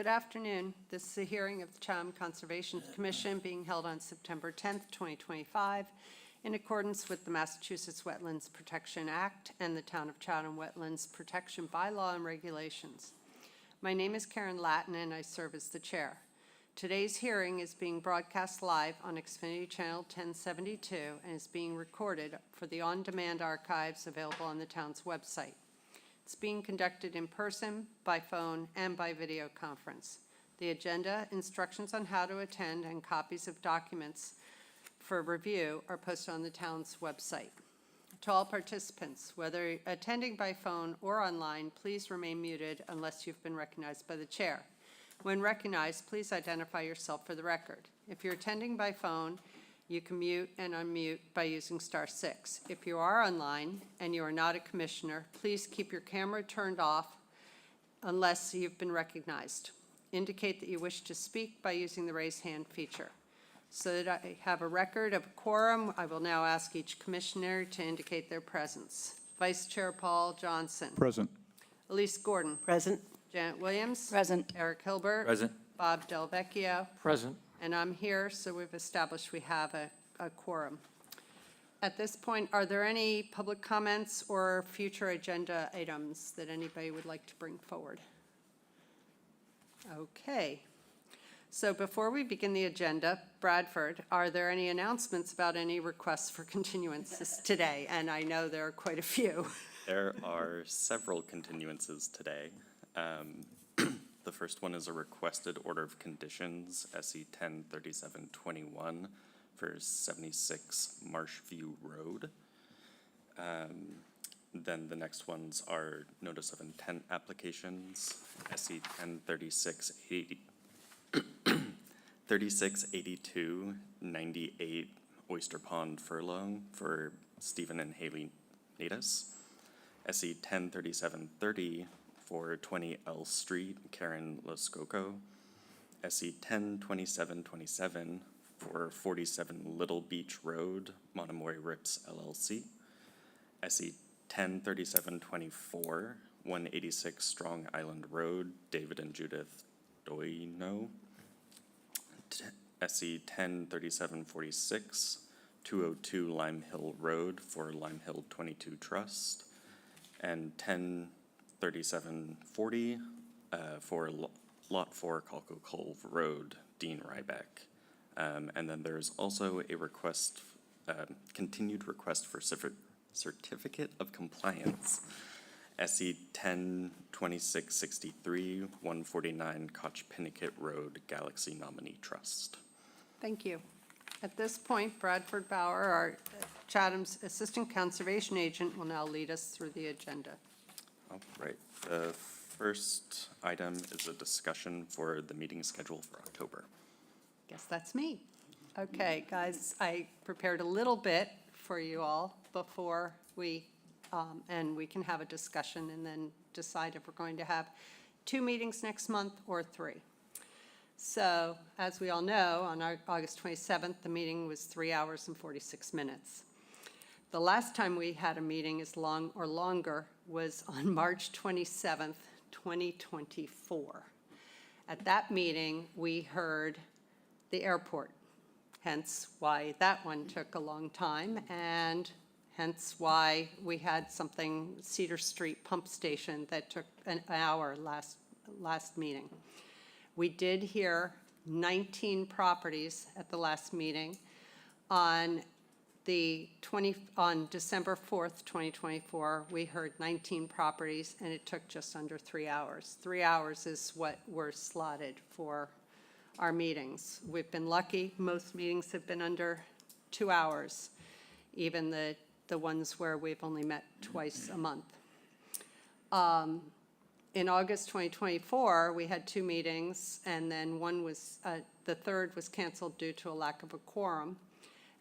Good afternoon. This is a hearing of the Chatham Conservation Commission being held on September 10th, 2025, in accordance with the Massachusetts Wetlands Protection Act and the Town of Chatham Wetlands Protection Bylaw and Regulations. My name is Karen Latin and I serve as the chair. Today's hearing is being broadcast live on Xfinity Channel 1072 and is being recorded for the on-demand archives available on the town's website. It's being conducted in person, by phone, and by video conference. The agenda, instructions on how to attend, and copies of documents for review are posted on the town's website. To all participants, whether attending by phone or online, please remain muted unless you've been recognized by the chair. When recognized, please identify yourself for the record. If you're attending by phone, you can mute and unmute by using *6. If you are online and you are not a commissioner, please keep your camera turned off unless you've been recognized. Indicate that you wish to speak by using the raise hand feature. So that I have a record of a quorum, I will now ask each commissioner to indicate their presence. Vice Chair Paul Johnson. Present. Elise Gordon. Present. Janet Williams. Present. Eric Hilbert. Present. Bob Del Vecchio. Present. And I'm here, so we've established we have a quorum. At this point, are there any public comments or future agenda items that anybody would like to bring forward? Okay. So before we begin the agenda, Bradford, are there any announcements about any requests for continuances today? And I know there are quite a few. There are several continuances today. The first one is a requested order of conditions, SE 103721 for 76 Marshview Road. Then the next ones are notice of intent applications, SE 103680. 3682 98 Oyster Pond Furlong for Stephen and Haley Natus. SE 103730 for 20 L Street, Karen Lascoco. SE 102727 for 47 Little Beach Road, Monomoy Rips LLC. SE 103724 186 Strong Island Road, David and Judith Doino. SE 103746 202 Lime Hill Road for Lime Hill 22 Trust, and 103740 for Lot 4 Calco Cove Road, Dean Ryback. And then there's also a request, continued request for certificate of compliance, SE 102663 149 Koch Pinnicut Road, Galaxy Nominee Trust. Thank you. At this point, Bradford Bauer, our Chatham's Assistant Conservation Agent, will now lead us through the agenda. All right. The first item is a discussion for the meeting schedule for October. Guess that's me. Okay, guys, I prepared a little bit for you all before we, and we can have a discussion and then decide if we're going to have 2 meetings next month or 3. So, as we all know, on our August 27th, the meeting was 3 hours and 46 minutes. The last time we had a meeting as long or longer was on March 27th, 2024. At that meeting, we heard the airport, hence why that one took a long time, and hence why we had something, Cedar Street Pump Station, that took an hour last meeting. We did hear 19 properties at the last meeting. On December 4th, 2024, we heard 19 properties, and it took just under 3 hours. 3 hours is what we're slotted for our meetings. We've been lucky. Most meetings have been under 2 hours, even the ones where we've only met twice a month. In August 2024, we had 2 meetings, and then the third was canceled due to a lack of a quorum.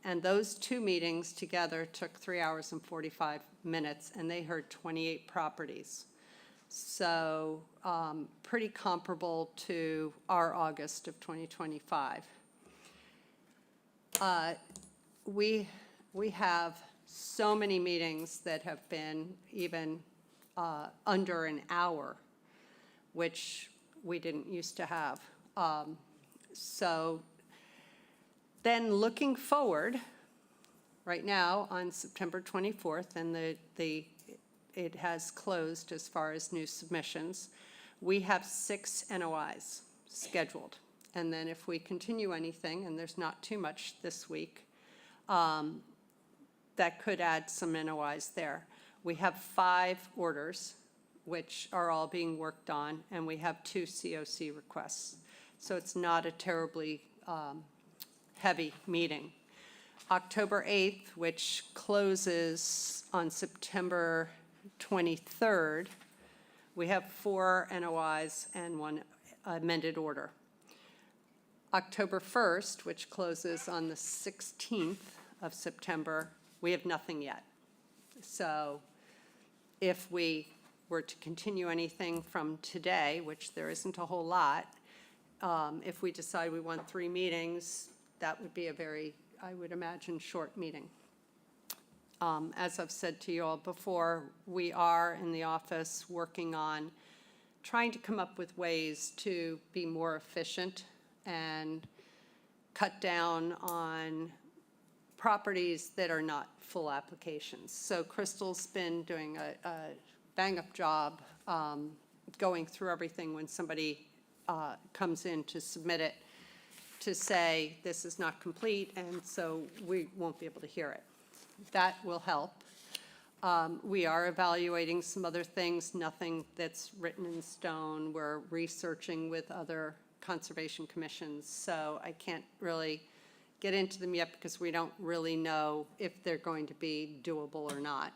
And those 2 meetings together took 3 hours and 45 minutes, and they heard 28 properties. So pretty comparable to our August of 2025. We have so many meetings that have been even under an hour, which we didn't used to have. So then looking forward, right now on September 24th, and it has closed as far as new submissions, we have 6 NOIs scheduled. And then if we continue anything, and there's not too much this week, that could add some NOIs there. We have 5 orders, which are all being worked on, and we have 2 COC requests. So it's not a terribly heavy meeting. October 8th, which closes on September 23rd, we have 4 NOIs and 1 amended order. October 1st, which closes on the 16th of September, we have nothing yet. So if we were to continue anything from today, which there isn't a whole lot, if we decide we want 3 meetings, that would be a very, I would imagine, short meeting. As I've said to you all before, we are in the office working on trying to come up with ways to be more efficient and cut down on properties that are not full applications. So Crystal's been doing a bang-up job going through everything when somebody comes in to submit it, to say this is not complete, and so we won't be able to hear it. That will help. We are evaluating some other things, nothing that's written in stone. We're researching with other conservation commissions, so I can't really get into them yet because we don't really know if they're going to be doable or not.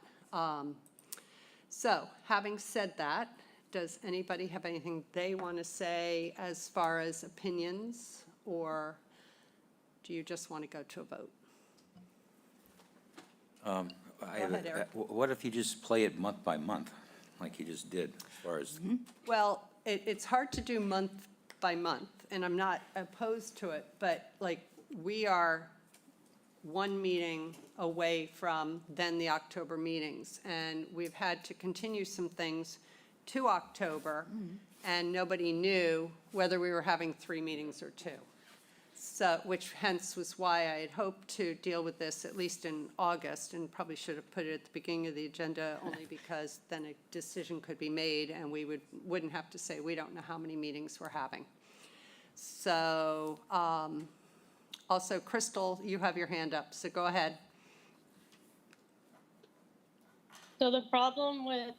So having said that, does anybody have anything they want to say as far as opinions, or do you just want to go to a vote? Go ahead, Eric. What if you just play it month by month, like you just did, as far as? Well, it's hard to do month by month, and I'm not opposed to it, but like, we are 1 meeting away from then the October meetings, and we've had to continue some things to October, and nobody knew whether we were having 3 meetings or 2. So, which hence was why I had hoped to deal with this at least in August, and probably should have put it at the beginning of the agenda, only because then a decision could be made and we wouldn't have to say we don't know how many meetings we're having. So, also, Crystal, you have your hand up, so go ahead. So the problem with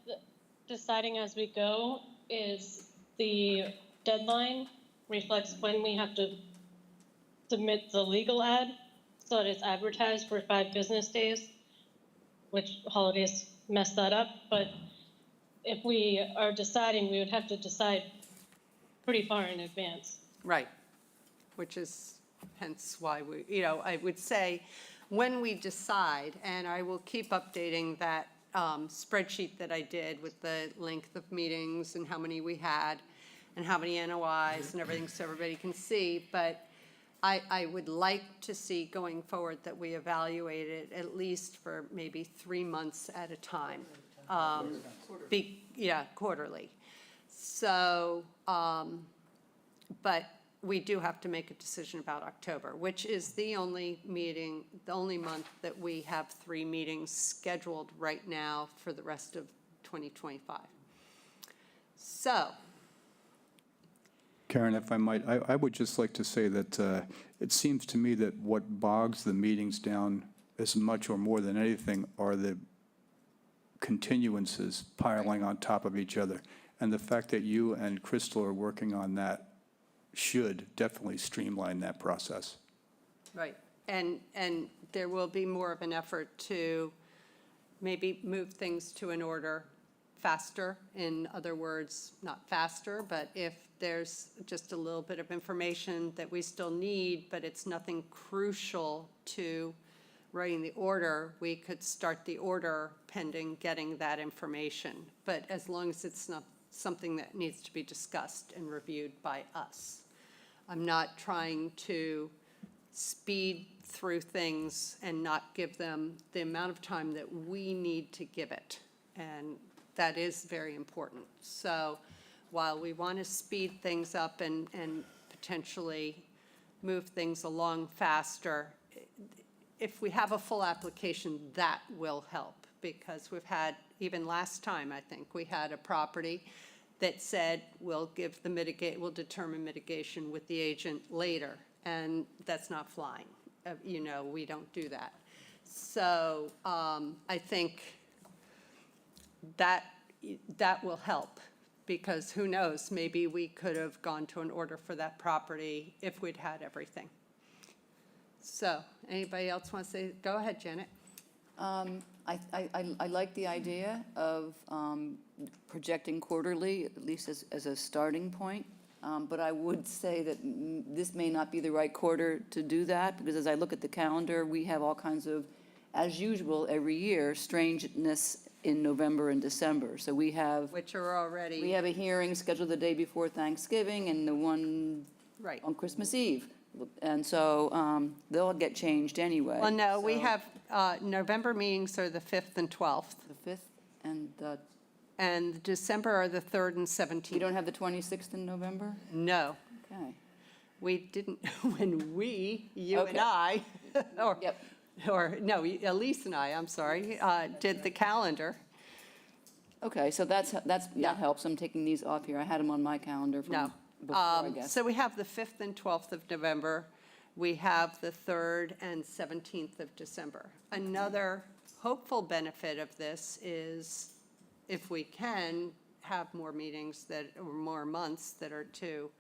deciding as we go is the deadline reflects when we have to submit the legal ad, so it is advertised for 5 business days, which holidays mess that up. But if we are deciding, we would have to decide pretty far in advance. Right, which is hence why we, I would say, when we decide, and I will keep updating that spreadsheet that I did with the length of meetings and how many we had and how many NOIs and everything, so everybody can see, but I would like to see going forward that we evaluate it at least for maybe 3 months at a time. Quarterly. So, but we do have to make a decision about October, which is the only meeting, the only month that we have 3 meetings scheduled right now for the rest of 2025. So, Karen, if I might, I would just like to say that it seems to me that what bogs the meetings down as much or more than anything are the continuances piling on top of each other. And the fact that you and Crystal are working on that should definitely streamline that process. right, and there will be more of an effort to maybe move things to an order faster. In other words, not faster, but if there's just a little bit of information that we still need, but it's nothing crucial to writing the order, we could start the order pending getting that information. But as long as it's not something that needs to be discussed and reviewed by us. I'm not trying to speed through things and not give them the amount of time that we need to give it. And that is very important. So while we want to speed things up and potentially move things along faster, if we have a full application, that will help, because we've had, even last time, I think, we had a property that said, we'll determine mitigation with the agent later, and that's not flying. You know, we don't do that. So I think that will help, because who knows, maybe we could have gone to an order for that property if we'd had everything. So, anybody else want to say? Go ahead, Janet. I like the idea of projecting quarterly, at least as a starting point. But I would say that this may not be the right quarter to do that, because as I look at the calendar, we have all kinds of, as usual, every year, strangeness in November and December. So we have Which are already. a hearing scheduled the day before Thanksgiving and the one Right. on Christmas Eve. And so they'll get changed anyway. Well, no, we So have, November meetings are the 5th and 12th, the 5th and the, and December are the 3rd and you 17th. don't have the 26th in November? No, Okay. we didn't, when you and Okay. I, or, Yep. no, Elise and I, I'm sorry, did the calendar. Okay, so that helps. I'm taking these off here. I had them on my calendar No. from before, I guess. So we have the 5th and 12th of November. We have the 3rd and 17th of December. Another hopeful benefit of this is if we can have more meetings or more months that are two,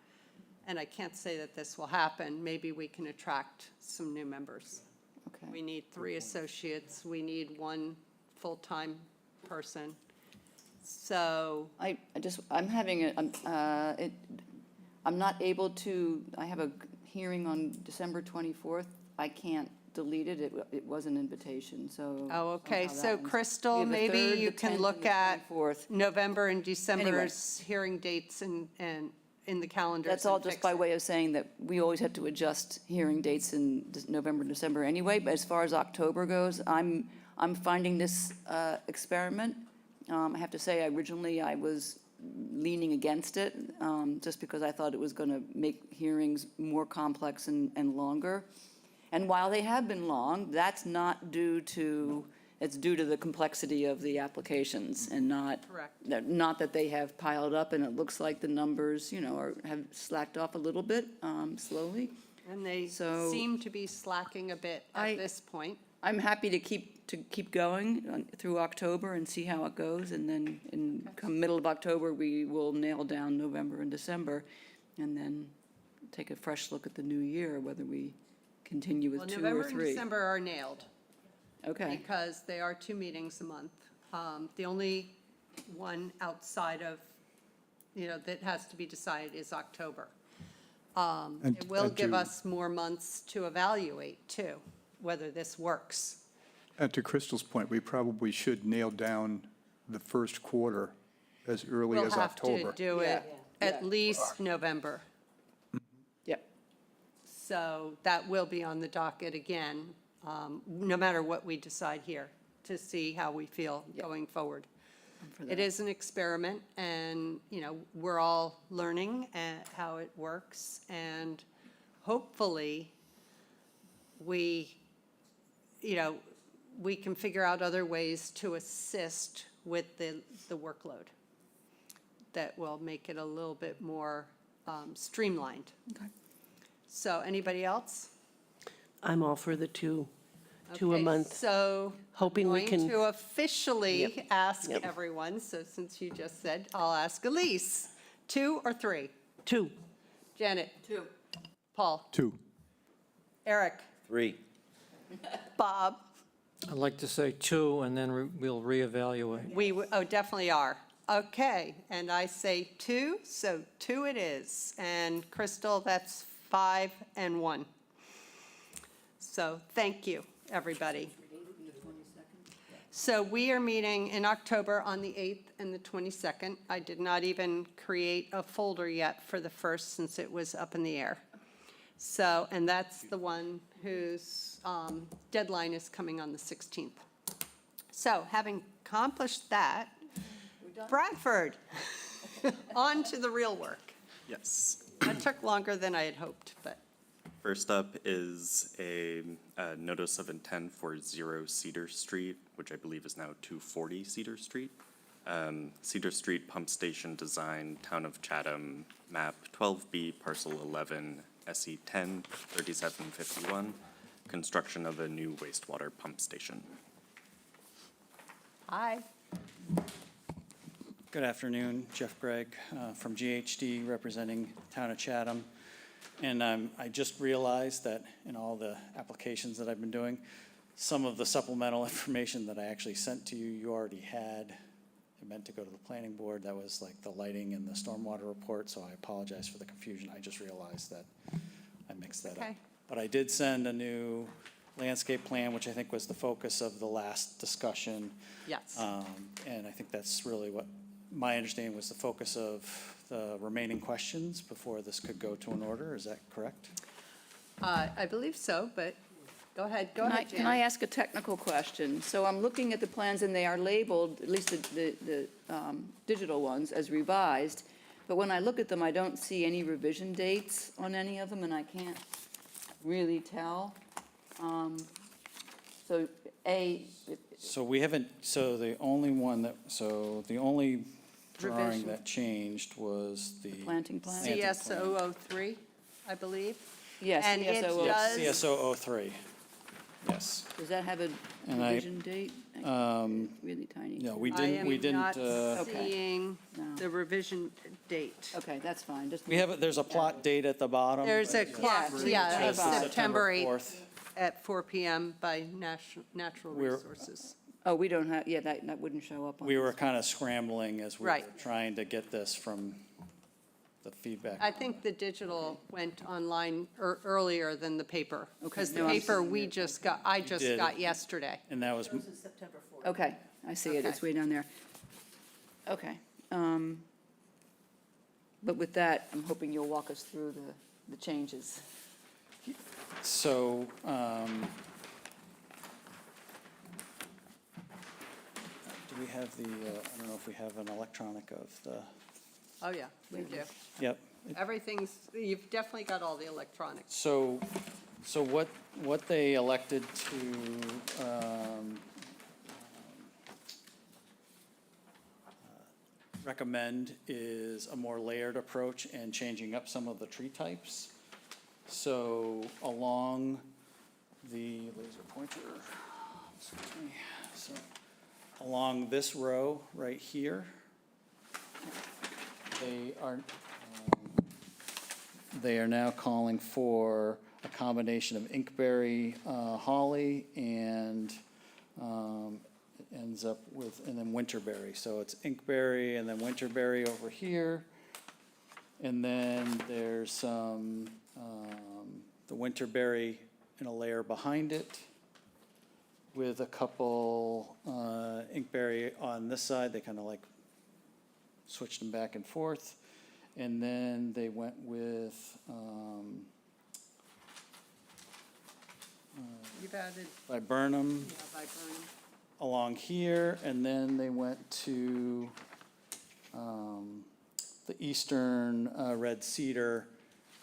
and I can't say that this will happen, maybe we can attract some new members. Okay. We need 3 associates, we need 1 full-time person. So, I'm having I'm not able to, I have a hearing on December 24th. I can't delete it. It was an invitation, so. oh, okay, somehow so that one's- we Crystal, have the maybe 3rd, you the can 10th, look and the at 24th. November and December's hearing dates and in the calendars. That's all and just fix by it. way of saying that we always have to adjust hearing dates in November and December anyway. But as far as October goes, I'm finding this experiment. I have to say, originally I was leaning against it, just because I thought it was going to make hearings more complex and longer. And while they have been long, that's not due to, it's due to the complexity of the applications and not. Correct. Not that they have piled up, and it looks like the numbers, have slacked off a little bit, slowly. And they So- seem to be slacking a bit I- at this point. I'm happy to keep going through October and see how it goes, and then come middle of October, we will nail down November and December, and then take a fresh look at the new year, whether we continue with Well, 2 November or and 3. December are nailed Okay, because they are 2 meetings a month. The only one outside of, that has to be decided is October. It will give us more months to evaluate too, whether this works. And to Crystal's point, we probably should nail down the first quarter as early as October. We'll have to do it Yeah. at least November. yep, So that will be on the docket again, no matter what we decide here, to see how we feel going forward. for It that. is an experiment, and, we're all learning how it works, and hopefully, we can figure out other ways to assist with the workload that will make it a little bit more streamlined. Okay. So, anybody else? I'm all for the two a Okay, month. So. Hoping we I'm can- going to officially Yep, ask yep. everyone, so since you just said, I'll ask Elise, 2 or 3? 2. Janet? 2. Paul? 2. Eric? 3. Bob? I'd like to say 2, and then we'll reevaluate. Definitely are. Okay, and I say 2, so 2 it is. And Crystal, that's 5 and 1. So thank you, everybody. So we are meeting in October on the 8th and the 22nd. I did not even create a folder yet for the first, since it was up in the air. So, and that's the one whose deadline is coming on the 16th. So having accomplished that, Bradford. On to the real work. Yes. That took longer than I had hoped, but First up is a notice of intent for 0 Cedar Street, which I believe is now 240 Cedar Street. Cedar Street Pump Station Design, Town of Chatham, map 12B, parcel 11, SE 10, 3751, construction of a new wastewater pump station. hi. Good afternoon, Jeff Gregg from GHD representing Town of Chatham. And I just realized that in all the applications that I've been doing, some of the supplemental information that I actually sent to you, you already had. It meant to go to the planning board. That was like the lighting and the stormwater report, so I apologize for the confusion. I just realized that I mixed that up. Okay. But I did send a new landscape plan, which I think was the focus of the last discussion. Yes. And I think that's really what my understanding was the focus of the remaining questions before this could go to an order. Is that correct? I believe so, but go ahead, Can I ask a technical question? So I'm looking at the plans and they are labeled, at least the digital ones, as revised. But when I look at them, I don't see any revision dates on any of them and I can't really tell. So So we haven't, so the only drawing Revision. that changed was the. planting plan? Planting plan. CS 003, I believe. Yes, And it CSO. does- CSO 03, yes. Does that have a And I- revision date? Really tiny. No, we I didn't, we am didn't, not Okay. seeing No. the revision date. Okay, that's fine, just. we have, there's a plot date at the bottom. There's a but- clock, Yeah, yeah, it's of September 8th 4th. at 4 PM by Natural We're- Resources. Oh, we don't have, yeah, that wouldn't show up on. We were kind of scrambling as we were Right. trying to get this from the feedback. I think the digital went online earlier than the paper. Because the no, I'm paper we just got, I just did. got yesterday. And that was, Okay, I see it, it's Okay. way down there. Okay. But with that, I'm hoping you'll walk us through the changes. so, do we have the, I don't know if we have an electronic of the, Oh, yeah, we do. yep. Everything's, you've definitely got all the electronics. So what they elected to, recommend is a more layered approach and changing up some of the tree types. So along the laser pointer, excuse me, so along this row right here, they are now calling for a combination of inkberry, holly, and it ends up with, and then winterberry. So it's inkberry and then winterberry over here. And then there's some, the winterberry in a layer behind it with a couple inkberry on this side. They kind of like switched them back and forth. And then they went with You've added, viburnum yeah, viburnum. along here, and then they went to the eastern red cedar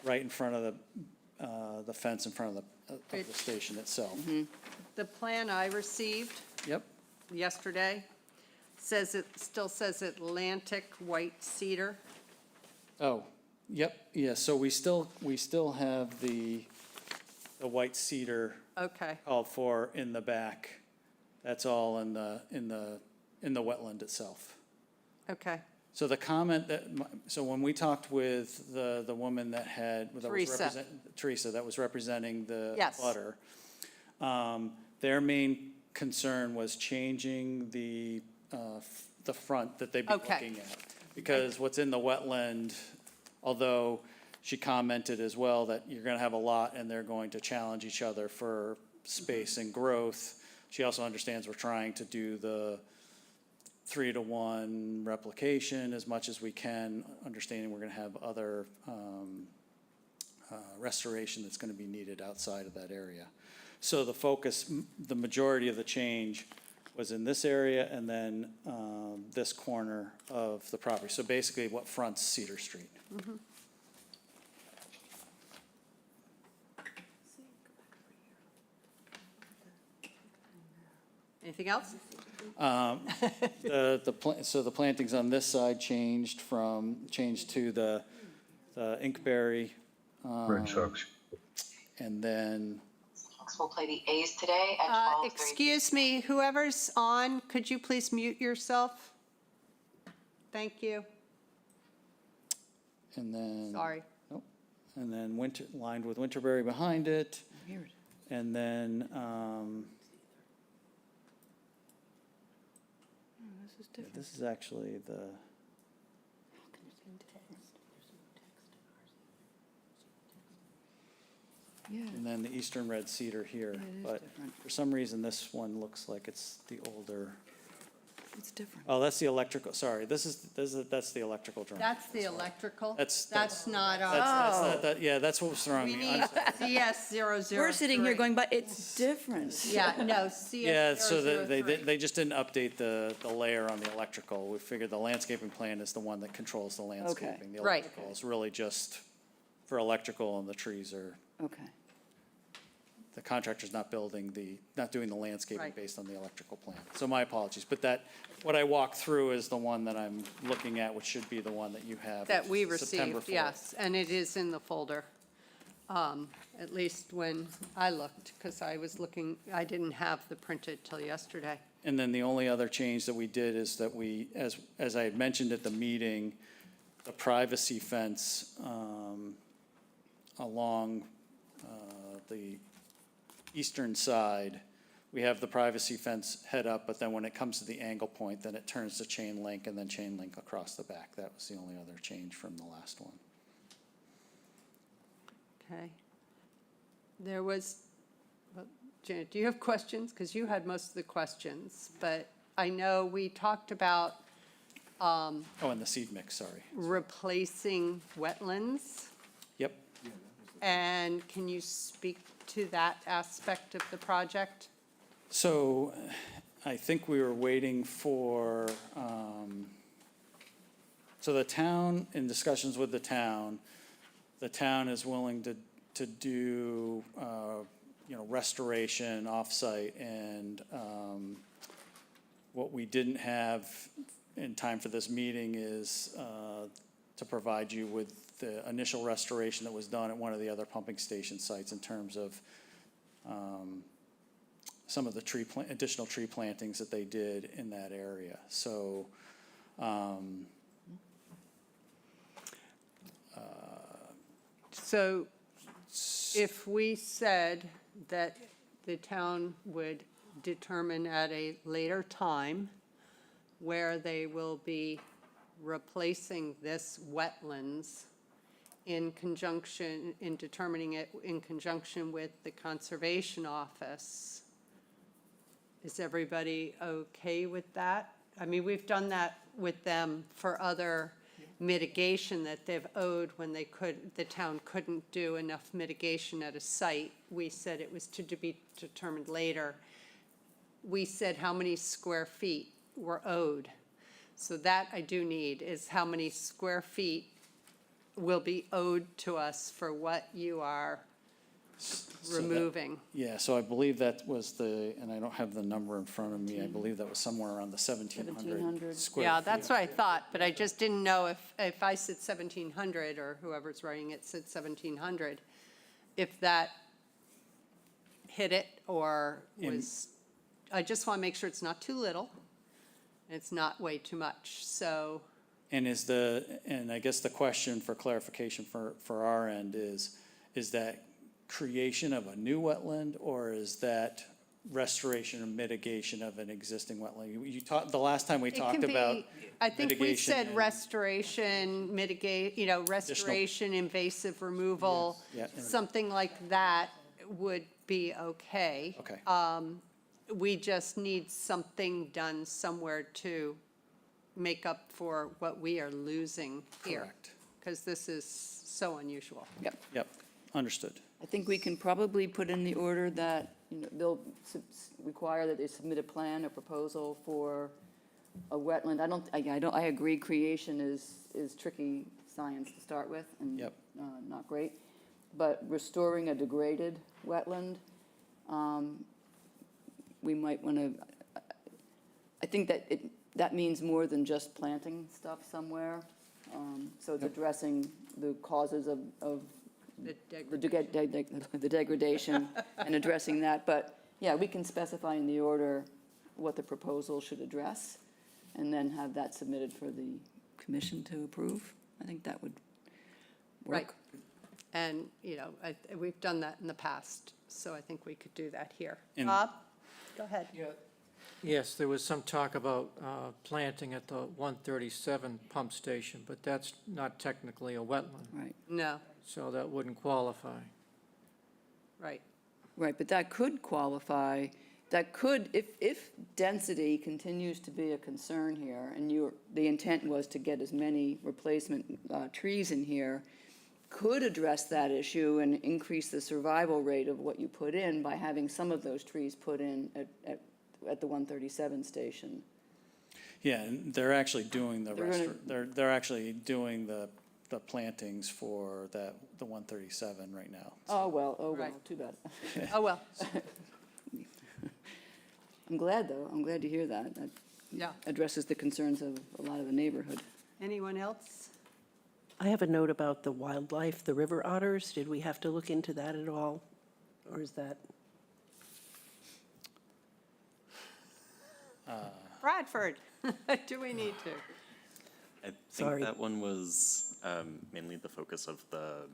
right in front of the fence in front of the Great. station itself. The plan I received Yep, yesterday still says Atlantic white cedar. oh, yep, yeah, so we still have the white cedar Okay, called for in the back. That's all in the wetland itself. okay. So the comment that, so when we talked with the woman that Teresa. Teresa, that was representing the Yes. butter, their main concern was changing the front that they'd be Okay. looking at. Because what's in the wetland, although she commented as well that you're gonna have a lot and they're going to challenge each other for space and growth, she also understands we're trying to do the 3-to-1 replication as much as we can, understanding we're gonna have other restoration that's gonna be needed outside of that area. So the focus, the majority of the change was in this area and then this corner of the property. So basically what fronts Cedar Street. Anything else? So the plantings on this side changed to the inkberry. Red Sox. And then, Sox will play the A's today at 12:30. Excuse me, whoever's on, could you please mute yourself? Thank you. and then. Sorry. Nope. And then lined with Winterberry behind it. Weird. And then, This is different. this is actually the, Yeah, and then the eastern red cedar here. it is But different. for some reason, this one looks like it's the older, It's different. oh, that's the electrical, sorry, that's the electrical drawing. That's the electrical? That's- That's not That's our, not that, yeah, that's what was throwing we me. need CS 003. We're sitting here going, but it's different. Yeah, no, CS Yeah, so 003. they just didn't update the layer on the electrical. We figured the landscaping plan is the one that controls the landscaping. The Right. electrical is really just for electrical, and the trees are, Okay. the contractor's not not doing the landscaping Right. based on the electrical plan. So my apologies, but what I walked through is the one that I'm looking at, which should be the one that you have. That we which is September received, 4th. yes, and it is in the folder, at least when I looked, because I was looking, I didn't have the printed till yesterday. And then the only other change that we did is that we, as I had mentioned at the meeting, the privacy fence along the eastern side, we have the privacy fence head up, but then when it comes to the angle point, then it turns to chain link and then chain link across the back. That was the only other change from the last one. Okay. There was, well, Janet, do you have questions? Because you had most of the questions, but I know we talked about Oh, and the seed mix, sorry. replacing wetlands, Yep. and can you speak to that aspect of the project? So I think we were waiting for, so the town, in discussions with the town is willing to do, restoration off-site, and what we didn't have in time for this meeting is to provide you with the initial restoration that was done at one of the other pumping station sites in terms of some of the additional tree plantings that they did in that area. So, So if we said that the town would determine at a later time where they will be replacing this wetlands in determining it in conjunction with the Conservation Office, is everybody okay with that? I mean, we've done that with them for other mitigation that they've owed when the town couldn't do enough mitigation at a site. We said it was to be determined later. We said how many square feet were owed. So that I do need, is how many square feet will be owed to us for what you are removing. yeah, so I believe that was and I don't have the number in front of me, I believe that was somewhere around the 1,700 square feet. Yeah, that's what I thought, but I just didn't know if I said 1,700, or whoever's writing it said 1,700, if that hit it, or was, I just want to make sure it's not too little, it's not way too much, so. And and I guess the question for clarification for our end is that creation of a new wetland, or is that restoration or mitigation of an existing wetland? You talked, the last time we It talked can about be, I think we mitigation said and- restoration, mitigate, restoration, invasive removal, Yeah. something like that would be okay. Okay, We just need something done somewhere to make up for what we are losing here. correct. Because this is so unusual. Yep. Yep, understood. I think we can probably put in the order that, they'll require that they submit a plan, a proposal for a wetland. I agree creation is tricky science to start with and Yep. not great. But restoring a degraded wetland, we might want to, I think that means more than just planting stuff somewhere. So it's addressing the causes of the degradation and addressing that. But, yeah, we can specify in the order what the proposal should address and then have that submitted for the commission to approve. I think that would Right. work. And, we've done that in the past, so I think we could do that here. And- Bob, go ahead. Yes, there was some talk about planting at the 137 pump station, but that's not technically a wetland, Right, No, so that wouldn't qualify. right. right, but that could qualify, if density continues to be a concern here, and the intent was to get as many replacement trees in here, could address that issue and increase the survival rate of what you put in by having some of those trees put in at the 137 station. Yeah, and they're actually doing the They're gonna- they're actually doing the plantings for the 137 right now. Oh, well, Right. too bad. Oh, well, I'm glad, though, I'm glad to hear that. That yeah. addresses the concerns of a lot of the neighborhood. Anyone else? I have a note about the wildlife, the river otters. Did we have to look into that at all? Or is that? Bradford, do we need to? I think Sorry. that one was mainly the focus of the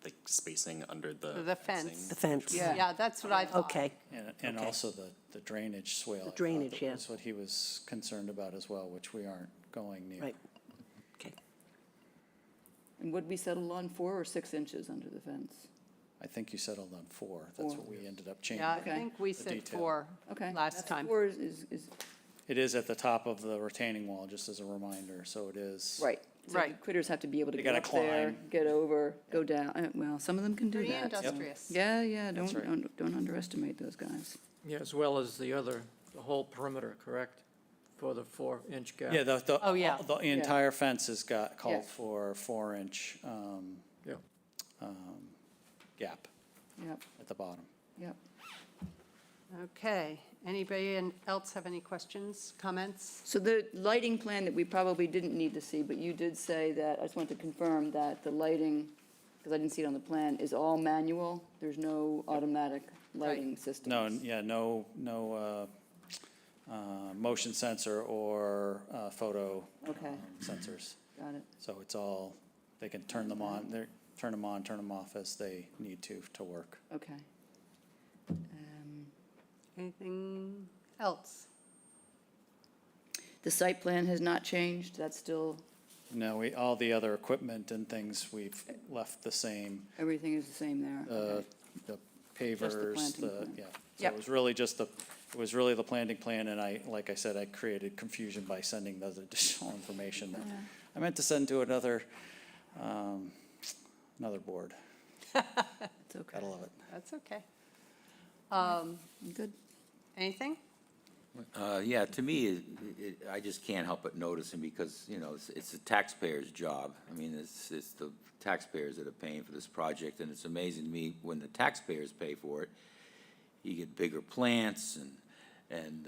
like spacing under The fence. The fence? Yeah, that's what I thought. Okay, And Okay. also the drainage swale. I thought drainage, that yeah. was what he was concerned about as well, which we aren't going near. right. Okay. And would we settle on 4 or 6 inches under the fence? I think you settled on 4. That's what we ended up changing. Yeah, I Okay. think we The said detail. 4 Okay. last That's time. 4 is, It is at the top of the retaining wall, just as a reminder, so it is. right. So Right. Critters have to be able to They get gotta up there, climb. get over, go down. Well, some of them can do Pretty that. industrious. Yeah, That's right. don't underestimate those guys. Yeah, as well as the whole perimeter, correct? For the 4-inch gap? Yeah, Oh, yeah. the entire fence has got, Yeah. called for 4-inch Yeah. gap Yep, at the bottom. yep. Okay, anybody else have any questions, comments? So the lighting plan that we probably didn't need to see, but you did say that, I just wanted to confirm that the lighting, because I didn't see it on the plan, is all manual? There's no automatic lighting systems? No, no motion sensor or photo Okay, sensors. got it. So it's all, they can turn them on, turn them on, turn them off as they need to work. Okay. Anything else? The site plan has not changed? That's still, No, all the other equipment and things we've left the same. everything is the same there? Okay. The pavers, planting plan. yeah. So Yep. it was really the planting plan, and like I said, I created confusion by sending those additional information that I meant to send to another board. It's okay. Gotta love it. That's okay. Good. Anything? Yeah, to me, I just can't help but noticing because, it's the taxpayer's job. I mean, it's the taxpayers that are paying for this project, and it's amazing to me when the taxpayers pay for it, you get bigger plants and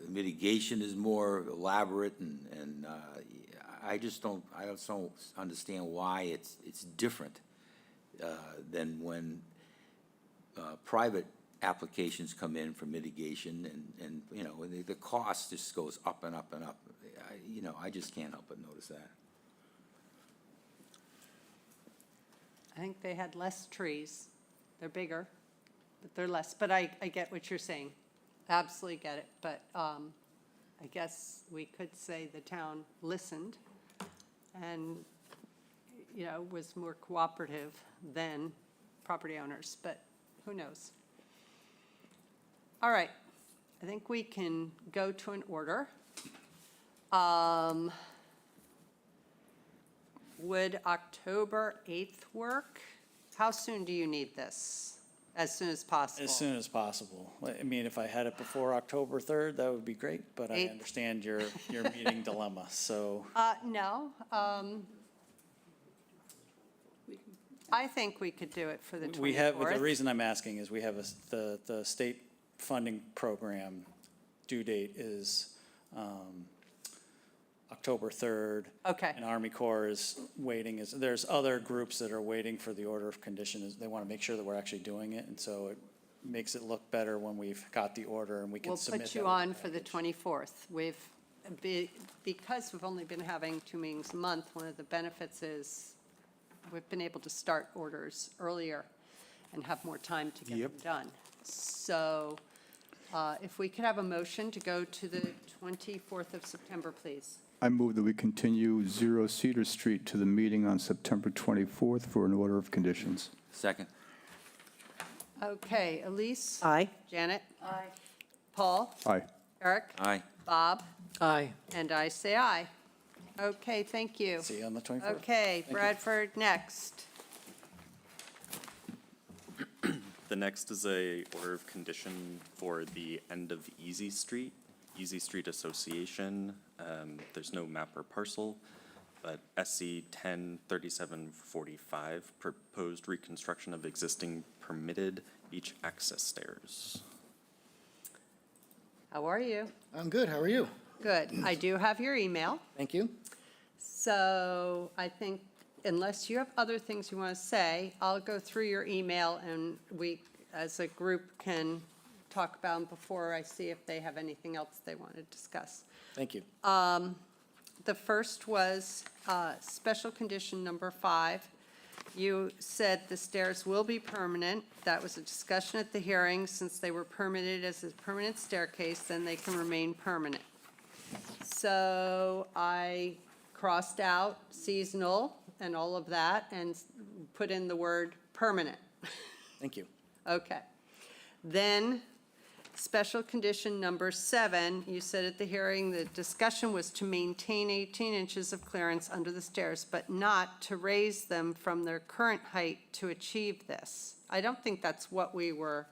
mitigation is more elaborate and I don't understand why it's different than when private applications come in for mitigation and the cost just goes up and up and up. I just can't help but notice that. I think they had less trees. They're bigger, but they're less. But I get what you're saying. Absolutely get it. But I guess we could say the town listened and, was more cooperative than property owners, but who knows? All right. I think we can go to an order. Would October 8th work? How soon do you need this? As soon as possible. As soon as possible. I mean, if I had it before October 3rd, that would be great, but I Eighth. understand your meeting dilemma, so. No, I think we could do it for the 24th. We have, the reason I'm asking is we have the state funding program due date is October 3rd. Okay. And Army Corps is waiting, there's other groups that are waiting for the order of conditions. They want to make sure that we're actually doing it, and so it makes it look better when we've got the order and we can We'll submit put that you with on the for the package. 24th. Because we've only been having 2 meetings a month, one of the benefits is we've been able to start orders earlier and have more time to get them done. So if we could have a motion to go to the 24th of September, please. I move that we continue 0 Cedar Street to the meeting on September 24th for an order of conditions. Second? Okay, Elise? Aye. Janet? Aye. Paul? Aye. Eric? Aye. Bob? Aye. And I say aye. Okay, thank you. See you on the 24th. Okay, Thank you. Bradford, next. The next is a order of condition for the end of Easy Street Association. There's no map or parcel, but SC 103745, proposed reconstruction of existing permitted beach access stairs. How are you? I'm good. How are you? Good. I do have your email. Thank you. So I think unless you have other things you want to say, I'll go through your email and we, as a group, can talk about them before I see if they have anything else they want to discuss. Thank you. The first was special condition number 5. You said the stairs will be permanent. That was a discussion at the hearing. Since they were permitted as a permanent staircase, then they can remain permanent. So I crossed out seasonal and all of that and put in the word permanent. Thank you. Okay. Then, special condition number 7, you said at the hearing, the discussion was to maintain 18 inches of clearance under the stairs, but not to raise them from their current height to achieve this. I don't think that's what we were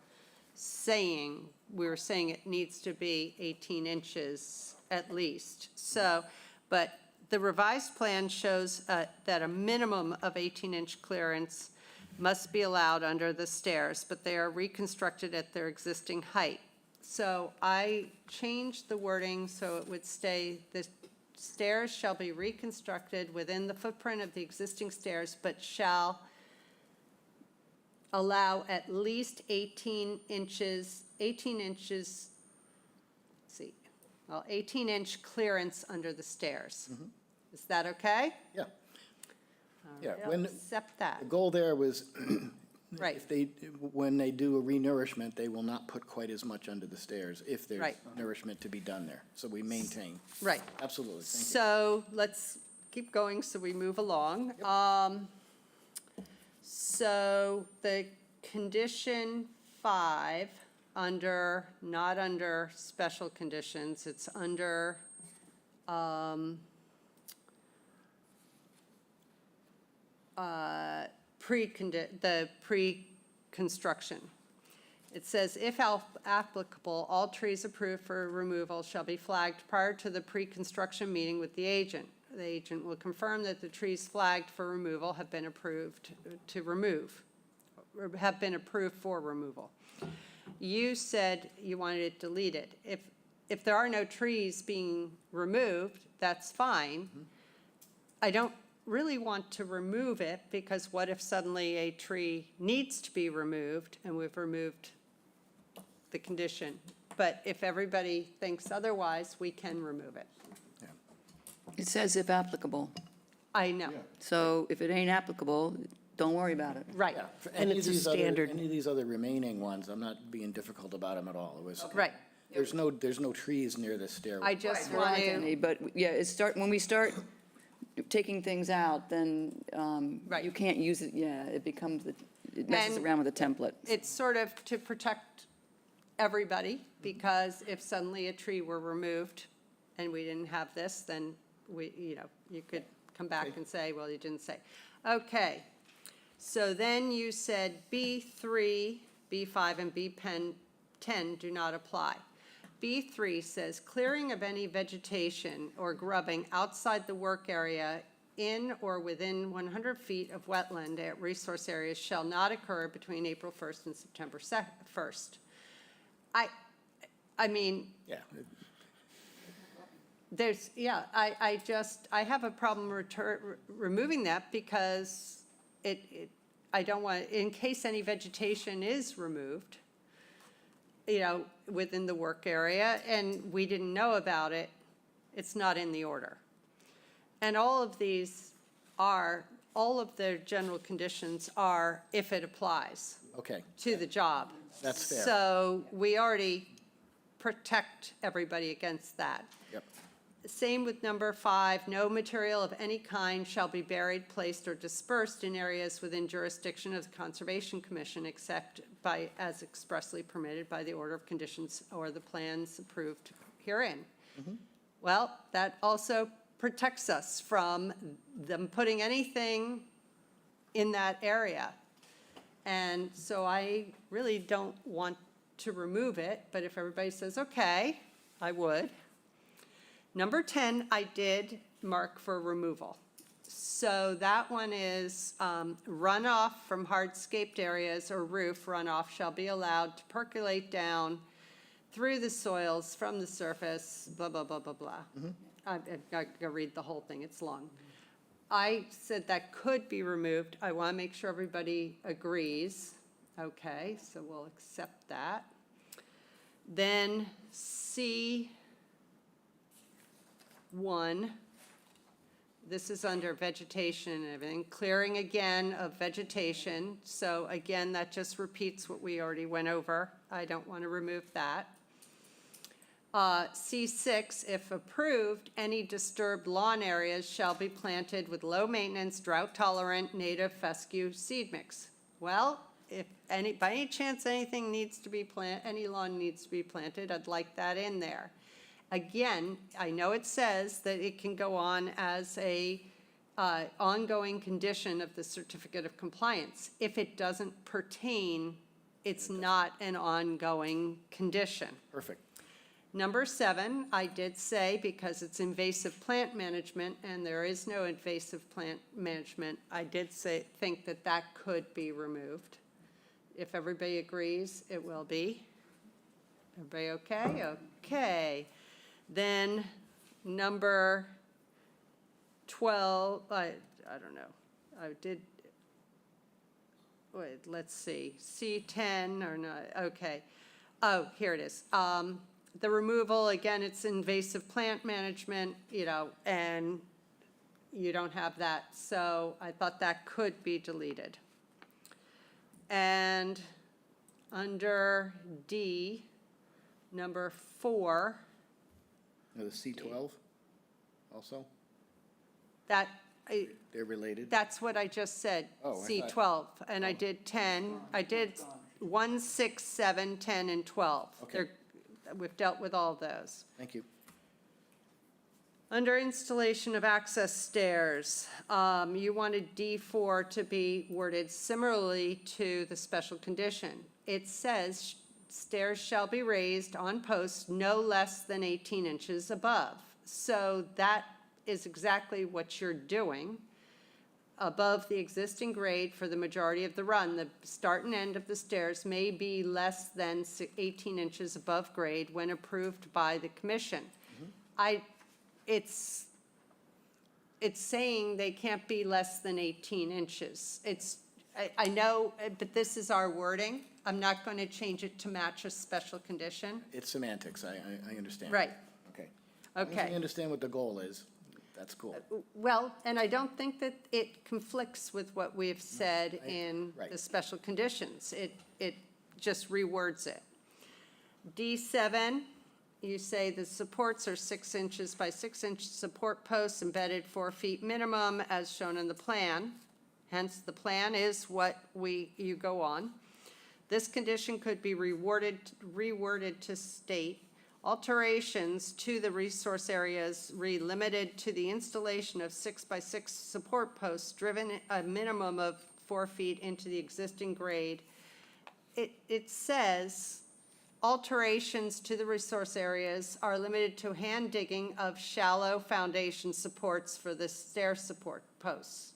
saying. We were saying it needs to be 18 inches at least. So, but the revised plan shows that a minimum of 18-inch clearance must be allowed under the stairs, but they are reconstructed at their existing height. So I changed the wording so it would stay, the stairs shall be reconstructed within the footprint of the existing stairs, but shall allow at least 18 inches, let's see, well, 18-inch clearance under the stairs. Is that okay? Yeah. Yeah, All right, when- I'll accept that. The goal there was, Right. if they, when they do a renourishment, they will not put quite as much under the stairs if there's Right. nourishment to be done there. So we maintain. Right. Absolutely. Thank you. So let's keep going so we move along. So the condition 5, under, not under special conditions, it's under the pre-construction. It says, if applicable, all trees approved for removal shall be flagged prior to the pre-construction meeting with the agent. The agent will confirm that the trees flagged for removal have been approved to remove, or have been approved for removal. You said you wanted it deleted. If there are no trees being removed, that's fine. I don't really want to remove it, because what if suddenly a tree needs to be removed and we've removed the condition? But if everybody thinks otherwise, we can remove it. It says if applicable. I know, So if it ain't applicable, don't worry about it. right, Yeah, for And any it's of a these other- standard. Any of these other remaining ones, I'm not being difficult about them at all. It was, right. there's no trees near the stairway. I just There want aren't to, any, but yeah, when we start taking things out, then Right. you can't use it, yeah, it becomes, it messes And- around with the template. it's sort of to protect everybody, because if suddenly a tree were removed and we didn't have this, then you could come back and say, well, you didn't say. Okay, so then you said B3, B5 and B10 do not apply. B3 says clearing of any vegetation or grubbing outside the work area in or within 100 feet of wetland at resource areas shall not occur between April 1st and September 1st. I mean, Yeah, there's, yeah, I have a problem removing that because I don't want, in case any vegetation is removed, within the work area, and we didn't know about it, it's not in the order. And all of the general conditions are if it applies okay, to the job. That's fair. So we already protect everybody against that. yep, Same with number 5, no material of any kind shall be buried, placed, or dispersed in areas within jurisdiction of the Conservation Commission except as expressly permitted by the order of conditions or the plans approved herein. Well, that also protects us from them putting anything in that area. And so I really don't want to remove it, but if everybody says, okay, I would. Number 10, I did mark for removal. So that one is runoff from hardscaped areas or roof runoff shall be allowed to percolate down through the soils from the surface, blah, blah, blah, blah, blah. I've got to read the whole thing, it's long. I said that could be removed. I want to make sure everybody agrees. Okay, so we'll accept that. Then C1, this is under vegetation and everything, clearing again of vegetation. So again, that just repeats what we already went over. I don't want to remove that. C6, if approved, any disturbed lawn areas shall be planted with low-maintenance, drought-tolerant, native fescue seed mix. Well, if by any chance anything needs to be any lawn needs to be planted, I'd like that in there. Again, I know it says that it can go on as a ongoing condition of the certificate of compliance. If it doesn't pertain, it's not an ongoing condition. perfect. Number 7, I did say, because it's invasive plant management, and there is no invasive plant management, I did think that that could be removed. If everybody agrees, it will be. Everybody okay? Okay. Then number 12, I don't know. I did, wait, let's see. C10 or not, okay. Oh, here it is. The removal, again, it's invasive plant management, and you don't have that. So I thought that could be deleted. And under D, number 4, The C12 also, that, they're related? that's what I just said, Oh, I thought- C12. And I did 10, I did 1, 6, 7, 10, and 12. Okay. We've dealt with all those. Thank you. Under installation of access stairs, you wanted D4 to be worded similarly to the special condition. It says stairs shall be raised on posts no less than 18 inches above. So that is exactly what you're doing. Above the existing grade for the majority of the run, the start and end of the stairs may be less than 18 inches above grade when approved by the commission. It's saying they can't be less than 18 inches. I know, but this is our wording. I'm not going to change it to match a special condition. It's semantics, I understand. Right. Okay. As long as Okay. we understand what the goal is, that's cool. Well, and I don't think that it conflicts with what we've said in right. the special conditions. It just rewords it. D7, you say the supports are 6 inches by 6 inch support posts embedded 4 feet minimum as shown in the plan. Hence, the plan is what you go on. This condition could be reworded to state alterations to the resource areas limited to the installation of 6 by 6 support posts driven a minimum of 4 feet into the existing grade it says alterations to the resource areas are limited to hand digging of shallow foundation supports for the stair support posts.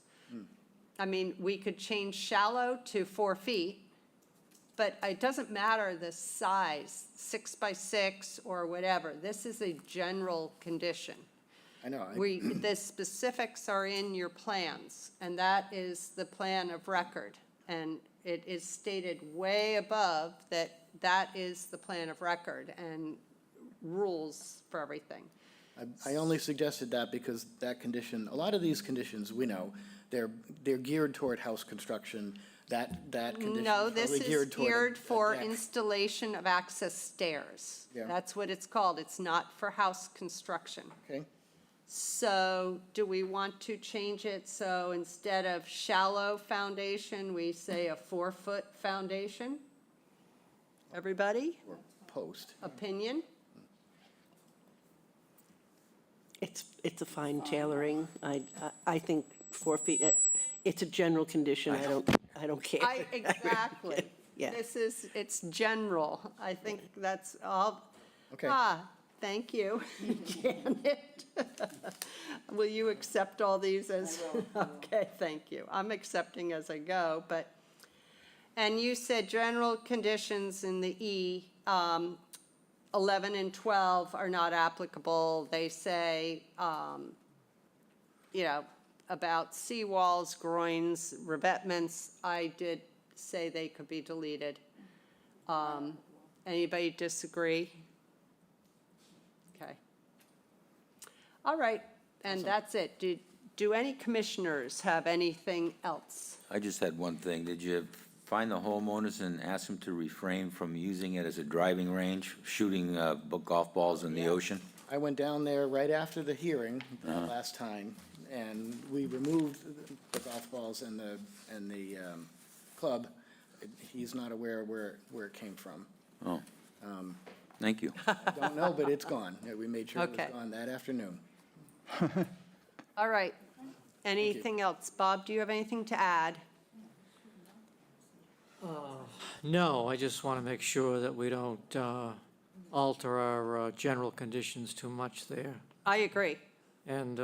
I mean, we could change shallow to 4 feet, but it doesn't matter the size, 6 by 6 or whatever. This is a general condition. I know. The specifics are in your plans, and that is the plan of record. And it is stated way above that that is the plan of record and rules for everything. I only suggested that because that condition, a lot of these conditions, we know, they're geared toward house construction. That condition No, is this probably is geared toward geared for a deck. installation of access stairs. Yeah. That's what it's called. It's not for house construction. Okay, So do we want to change it so instead of shallow foundation, we say a 4-foot foundation? Everybody, or post. opinion? It's a fine tailoring. I think 4 feet, it's a general condition. I don't care. Exactly. Yeah. It's general. I think that's all. Okay. Thank you, Janet. Will you accept all these as? Okay, thank you. I'm accepting as I go, but, and you said general conditions in the E, 11 and 12 are not applicable. They say, about seawalls, groins, revetments, I did say they could be deleted. Anybody disagree? Okay. All right, and that's it. Do any commissioners have anything else? I just had one thing. Did you find the homeowners and ask them to refrain from using it as a driving range, shooting golf balls in the ocean? I went down there right after the hearing last time, and we removed the golf balls and the club. He's not aware where it came from. Oh, thank you. I don't know, but it's gone. Yeah, we made sure it was Okay. gone that afternoon. All right. Anything else? Bob, do you have anything to add? No, I just want to make sure that we don't alter our general conditions too much there. I agree. And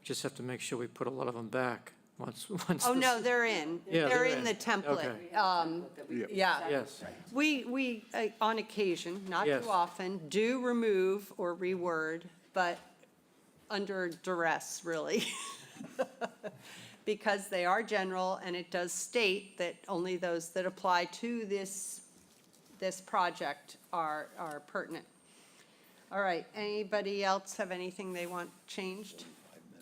just have to make sure we put a lot of them back once. Oh, no, they're in. Yeah, They're they're in in. the template. Okay. Yeah. Yes, We, on occasion, not Yes. too often, do remove or reword, but under duress, really. Because they are general, and it does state that only those that apply to this project are pertinent. All right, anybody else have anything they want changed?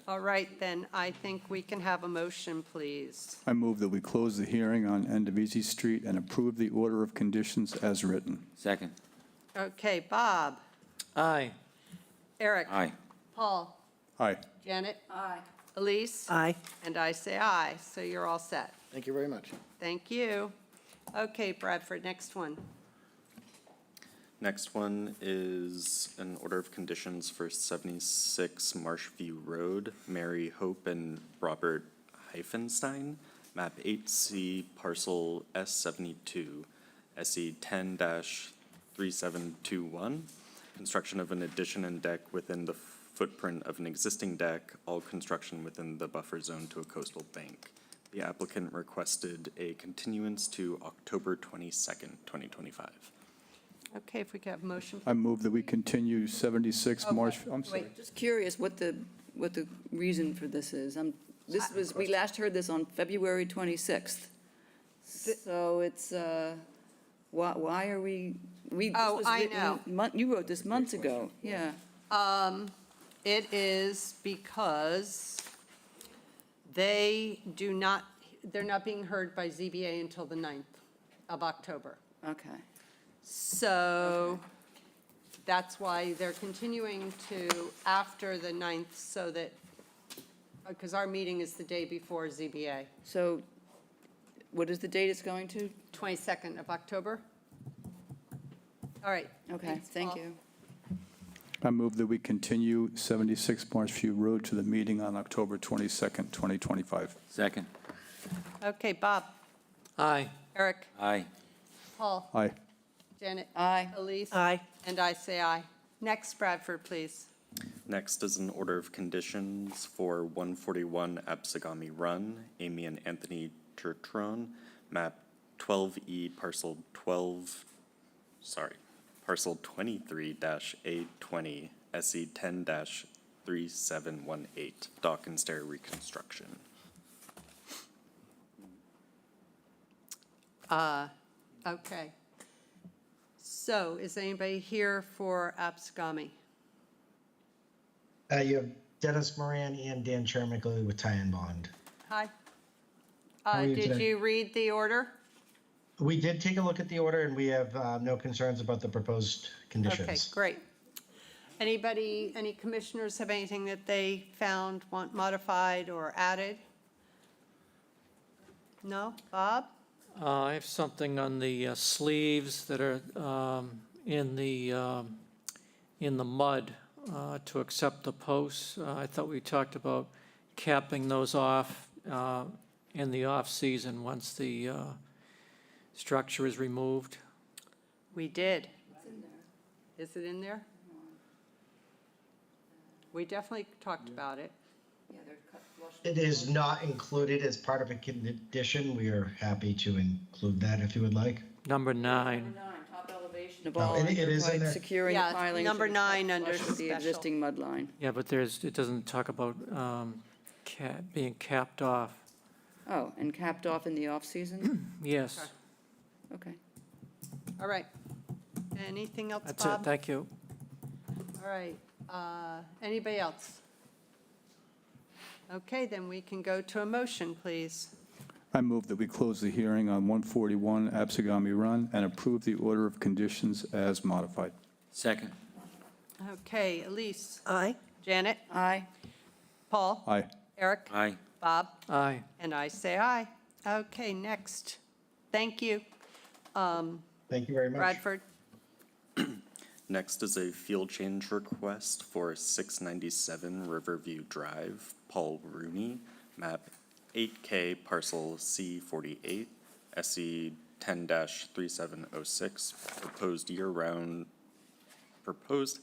All right, then I think we can have a motion, please. I move that we close the hearing on End of Easy Street and approve the order of conditions as written. Second. Okay, Bob, aye. Eric. Aye. Paul, Aye. Janet. Aye. Elise. Aye. And I say aye, so you're all set. Thank you very much. Thank you. Okay, Bradford, next one. Next one is an order of conditions for 76 Marshview Road, Mary Hope and Robert Hyphenstein, map 8C, parcel S72, SE 10-3721. Construction of an addition and deck within the footprint of an existing deck, all construction within the buffer zone to a coastal bank. The applicant requested a continuance to October 22nd, 2025. Okay, if we could have a motion. I move that we continue 76 Marsh, I'm sorry. Wait, Just curious what the reason for this is. We last heard this on February 26th. So it's, why are we, this Oh, was I written you wrote this months ago, yeah. It is because they're not being heard by ZBA until the 9th of October. Okay. So that's why they're continuing to after the 9th so that, because our meeting is the day before ZBA, So what is the date it's going to? 22nd of October. All right. Okay, Thanks, thank Paul. you. I move that we continue 76 Marshview Road to the meeting on October 22nd, 2025. Second. Okay, Bob, Aye. Eric, Aye. Paul? Aye. Janet? Aye. Elise? Aye. And I say aye. Next, Bradford, please. Next is an order of conditions for 141 Absagami Run, Amy and Anthony Turtron, map 12E, parcel 23-A20, SE 10-3718, dock and stair reconstruction. Okay. So is anybody here for Absagami? You have Dennis Moran and Dan Chermigley with Tie and Bond. Hi. How are you Did today? you read the order? We did take a look at the order, and we have no concerns about the proposed conditions. Okay, great. Any commissioners have anything that they found, want modified or added? No? Bob? I have something on the sleeves that are in the mud to accept the posts. I thought we talked about capping those off in the off-season once the structure is removed. We did. Is it in there? We definitely talked about it. It is not included as part of a condition. We are happy to include that if you would like. Number 9. Top elevation of Oh, all it is in anchor there. pipe securing the Yeah, pilings. number should be 9 cut under flush with the special. existing mud line. Yeah, but it doesn't talk about being capped off. Oh, and capped off in the off-season? Yes, Okay. All right. Anything else, that's it, Bob? thank you. All right. Anybody else? Okay, then we can go to a motion, please. I move that we close the hearing on 141 Absagami Run and approve the order of conditions as modified. Second. Okay, Elise? Aye. Janet? Aye. Paul? Aye. Eric? Aye. Bob? Aye. And I say aye. Okay, next. Thank you. Thank you very much. Bradford? Next is a field change request for 697 Riverview Drive, Paul Rooney, map 8K, parcel C48, SE 10-3706, proposed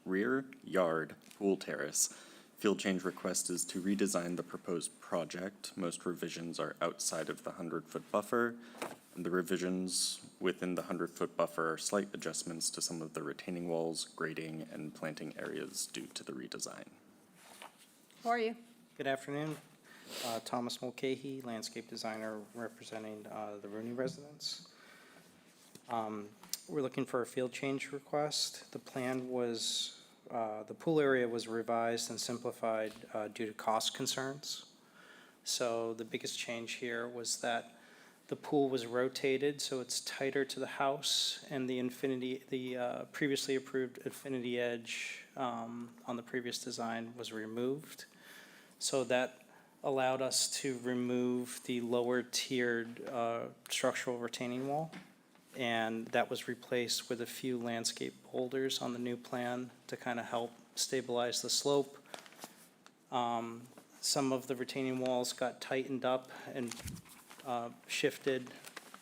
rear yard pool terrace. Field change request is to redesign the proposed project. Most revisions are outside of the 100-foot buffer, and the revisions within the 100-foot buffer are slight adjustments to some of the retaining walls, grading, and planting areas due to the redesign. How are you? Good afternoon. Thomas Mulcahy, landscape designer representing the Rooney residents. We're looking for a field change request. The plan was, the pool area was revised and simplified due to cost concerns. So the biggest change here was that the pool was rotated, so it's tighter to the house, and the previously approved infinity edge on the previous design was removed. So that allowed us to remove the lower tiered structural retaining wall, and that was replaced with a few landscape boulders on the new plan to kind of help stabilize the slope. Some of the retaining walls got tightened up and shifted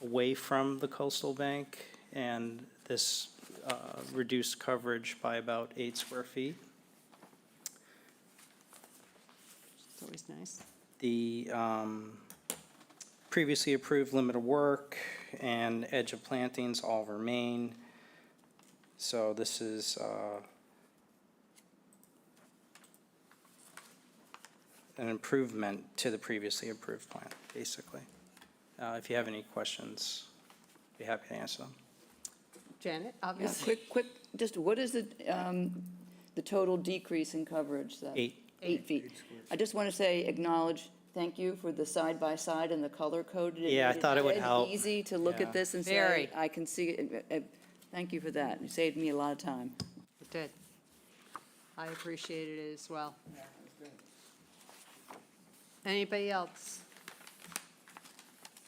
away from the coastal bank, and this reduced coverage by about 8 square feet. It's always nice. The previously approved limit of work and edge of plantings all remain. So this is an improvement to the previously approved plan, basically. If you have any questions, I'd be happy to answer them. Janet, Yeah, obviously. quick, just what is the total decrease in coverage? 8. 8 feet. I just want to say, acknowledge, thank you for the side-by-side and the color-coded. Yeah, I thought it would made help. Easy to look Yeah. at this and say, Very. I can see it. Thank you for that. It saved me a lot of time. It did. I appreciated it as well. Anybody else?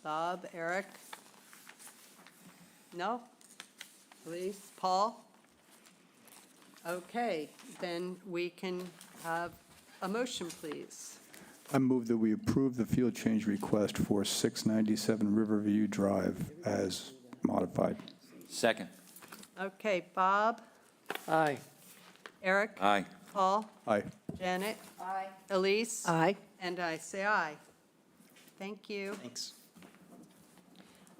Bob, Eric? No? Please, Paul? Okay, then we can have a motion, please. I move that we approve the field change request for 697 Riverview Drive as modified. Second. Okay, Bob, Aye. Eric, Aye. Paul, Aye. Janet, Aye. Elise. Aye. And I say aye. Thank you. Thanks.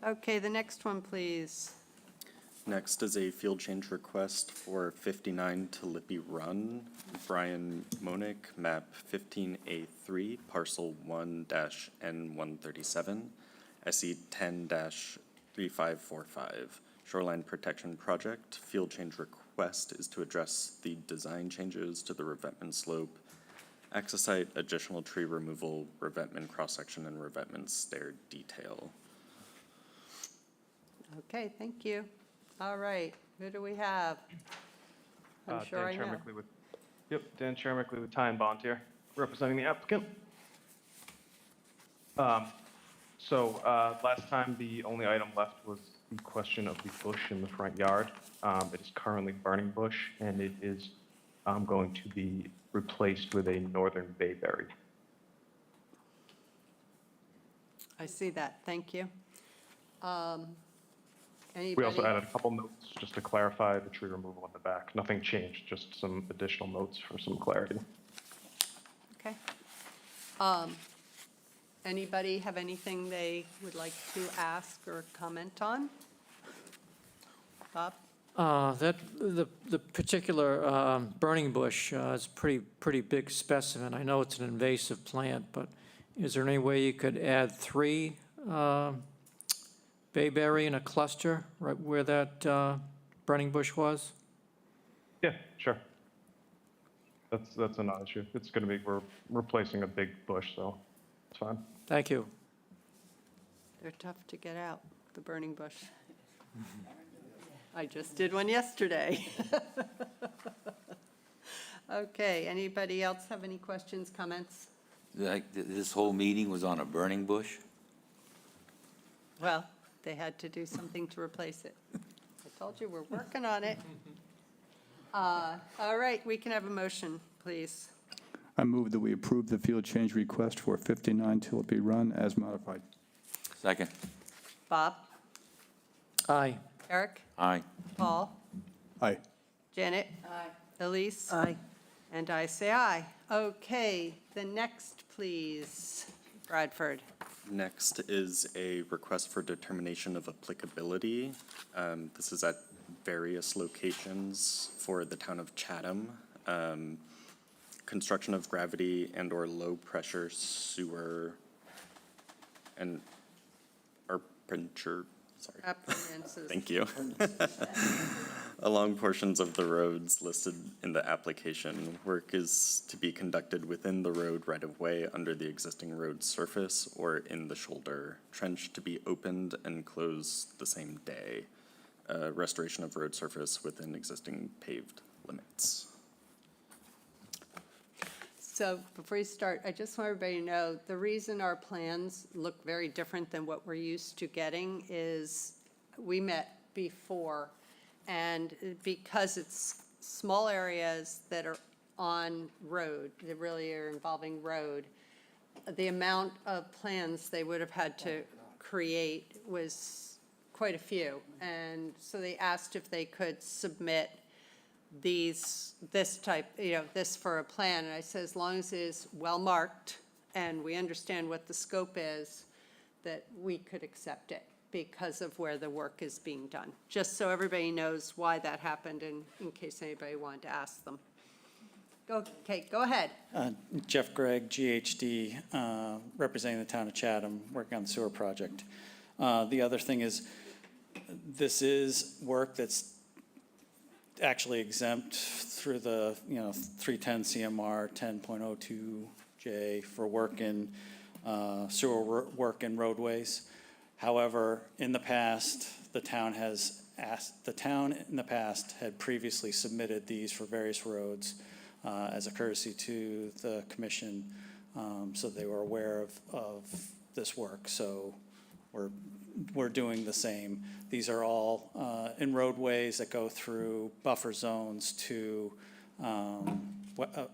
Okay, the next one, please. Next is a field change request for 59 Tulipy Run. Brian Monick, map 15A3, parcel 1-N137, SE 10-3545. Shoreline Protection Project. Field change request is to address the design changes to the revetment slope, access site, additional tree removal, revetment cross-section, and revetment stair detail. Okay, thank you. All right, who do we have? I'm sure I know. Dan Shermickley with Ty and Bond here, representing the applicant. Last time, the only item left was the question of the bush in the front yard. It is currently burning bush, and it is going to be replaced with a northern bayberry. I see that, thank you. We also Anybody? added a couple notes just to clarify the tree removal in the back. Nothing changed, just some additional notes for some clarity. Okay. Anybody have anything they would like to ask or comment on? Bob? The particular bayberry bush is pretty big specimen. I know it's an invasive plant, but is there any way you could add 3 bayberry in a cluster right where that burning bush was? Yeah, sure. That's a non-issue. It's going to be, we're replacing a big bush, so it's fine. Thank you. They're tough to get out, the burning bush. I just did one yesterday. Okay, anybody else have any questions, comments? Like, this whole meeting was on a burning bush? Well, they had to do something to replace it. I told you, we're working on it. All right, we can have a motion, please. I move that we approve the field change request for 59 Tulipy Run as modified. Second. Bob? Aye. Eric? Aye. Paul? Aye. Janet? Aye. Elise? Aye. And I say aye. Okay, the next, please. Bradford. Next is a request for determination of applicability. This is at various locations for the town of Chatham. Construction of gravity and/or low-pressure sewer and Apprehensive. Thank you. Along portions of the roads listed in the application, work is to be conducted within the road right-of-way under the existing road surface or in the shoulder. Trench to be opened and closed the same day. Restoration of road surface within existing paved limits. So before you start, I just want everybody to know, the reason our plans look very different than what we're used to getting is we met before, and because it's small areas that are on road, that really are involving road, the amount of plans they would have had to create was quite a few. And so they asked if they could submit this type, this for a plan, and I said, as long as it is well-marked and we understand what the scope is, that we could accept it because of where the work is being done. Just so everybody knows why that happened, and in case anybody wanted to ask them. Okay, go ahead. Jeff Gregg, GHD, representing the town of Chatham, working on the sewer project. The other thing is, this is work that's actually exempt through the, 310 CMR 10.02J for work in sewer work in roadways. However, in the past, the town in the past had previously submitted these for various roads as a courtesy to the commission, so they were aware of this work. So we're doing the same. These are all in roadways that go through buffer zones to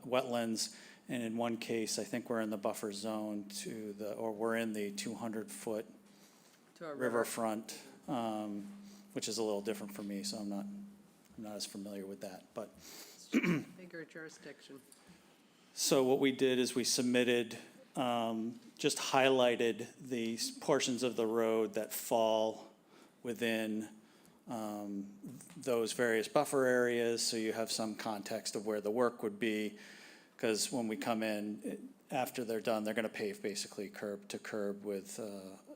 wetlands. And in one case, I think we're in the buffer zone we're in the 200-foot To a riverfront. which is a little different for me, so I'm not as familiar with that, but. Bigger jurisdiction. So what we did is we submitted, just highlighted the portions of the road that fall within those various buffer areas, so you have some context of where the work would be. Because when we come in, after they're done, they're gonna pave basically curb to curb with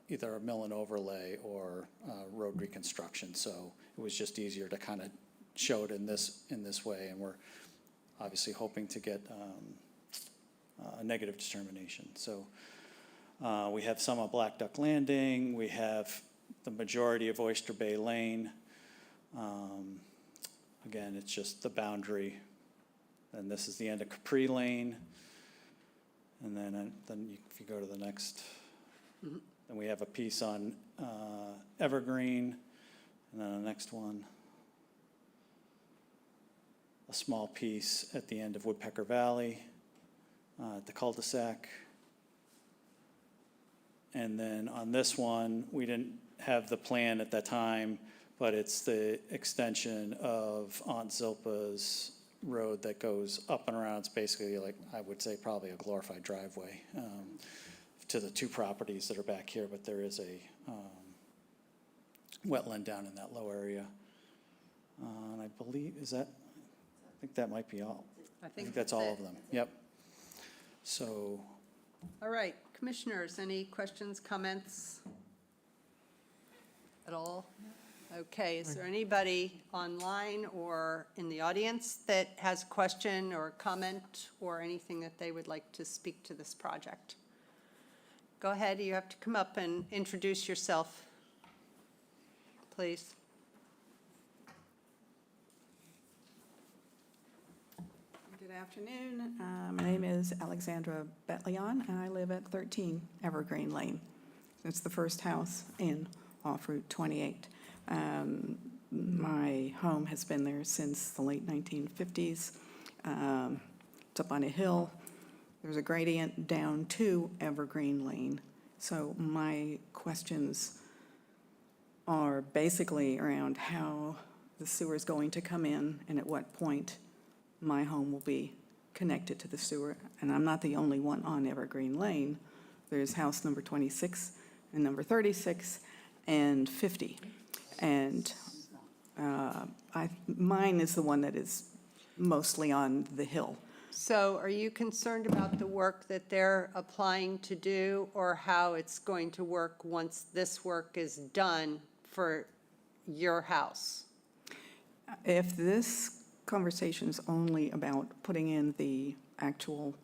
either a mill and overlay or road reconstruction. So it was just easier to kind of show it in this way, and we're obviously hoping to get a negative determination. So we have some on Black Duck Landing, we have the majority of Oyster Bay Lane. Again, it's just the boundary. And this is the end of Capri Lane. And then if you go to the next, then we have a piece on Evergreen, and then the next one, a small piece at the end of Woodpecker Valley, at the cul-de-sac. And then on this one, we didn't have the plan at that time, but it's the extension of Aunt Zilpa's road that goes up and around. It's basically like, I would say probably a glorified driveway to the two properties that are back here, but there is a wetland down in that low area. And I believe, I think that might be all. I think that's all of them. Yep. So. All right, commissioners, any questions, comments at all? Okay, is there anybody online or in the audience that has a question or comment or anything that they would like to speak to this project? Go ahead, you have to come up and introduce yourself, please. Good afternoon. My name is Alexandra Betleon, and I live at 13 Evergreen Lane. It's the first house in off Route 28. My home has been there since the late 1950s. It's up on a hill. There's a gradient down to Evergreen Lane. So my questions are basically around how the sewer is going to come in and at what point my home will be connected to the sewer. And I'm not the only one on Evergreen Lane. There's house number 26 and number 36 and 50. And mine is the one that is mostly on the hill. So are you concerned about the work that they're applying to do, or how it's going to work once this work is done for your house? If this conversation is only about putting in the actual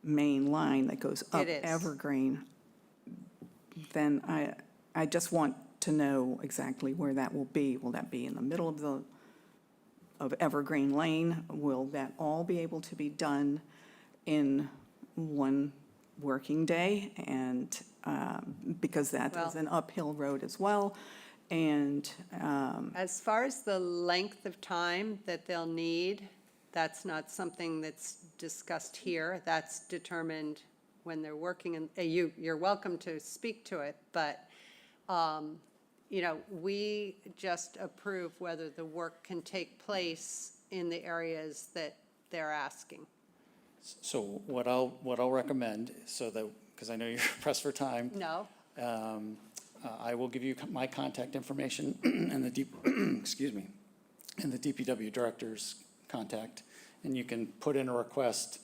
main line that goes up It is. Evergreen, then I just want to know exactly where that will be. Will that be in the middle of Evergreen Lane? Will that all be able to be done in one working day? And because that is an uphill road as well. And as far as the length of time that they'll need, that's not something that's discussed here. That's determined when they're working. And you're welcome to speak to it, but you know, we just approve whether the work can take place in the areas that they're asking. So what I'll recommend, so that, because I know you're pressed for time. No? I will give you my contact information and the excuse me, and the DPW director's contact, and you can put in a request,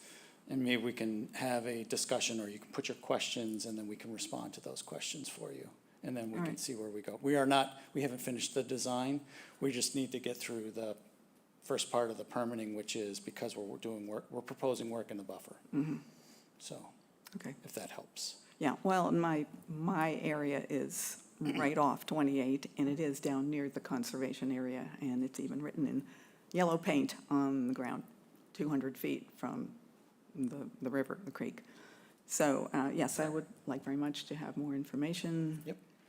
and maybe we can have a discussion, or you can put your questions, and then we can respond to those questions for you. And then we can see where we go. We haven't finished the design. We just need to get through the first part of the permitting, which is because we're doing work, we're proposing work in the buffer. So, if that helps. yeah, well, my area is right off 28, and it is down near the conservation area, and it's even written in yellow paint on the ground, 200 feet from the river, the creek. So, yes, I would like very much to have more information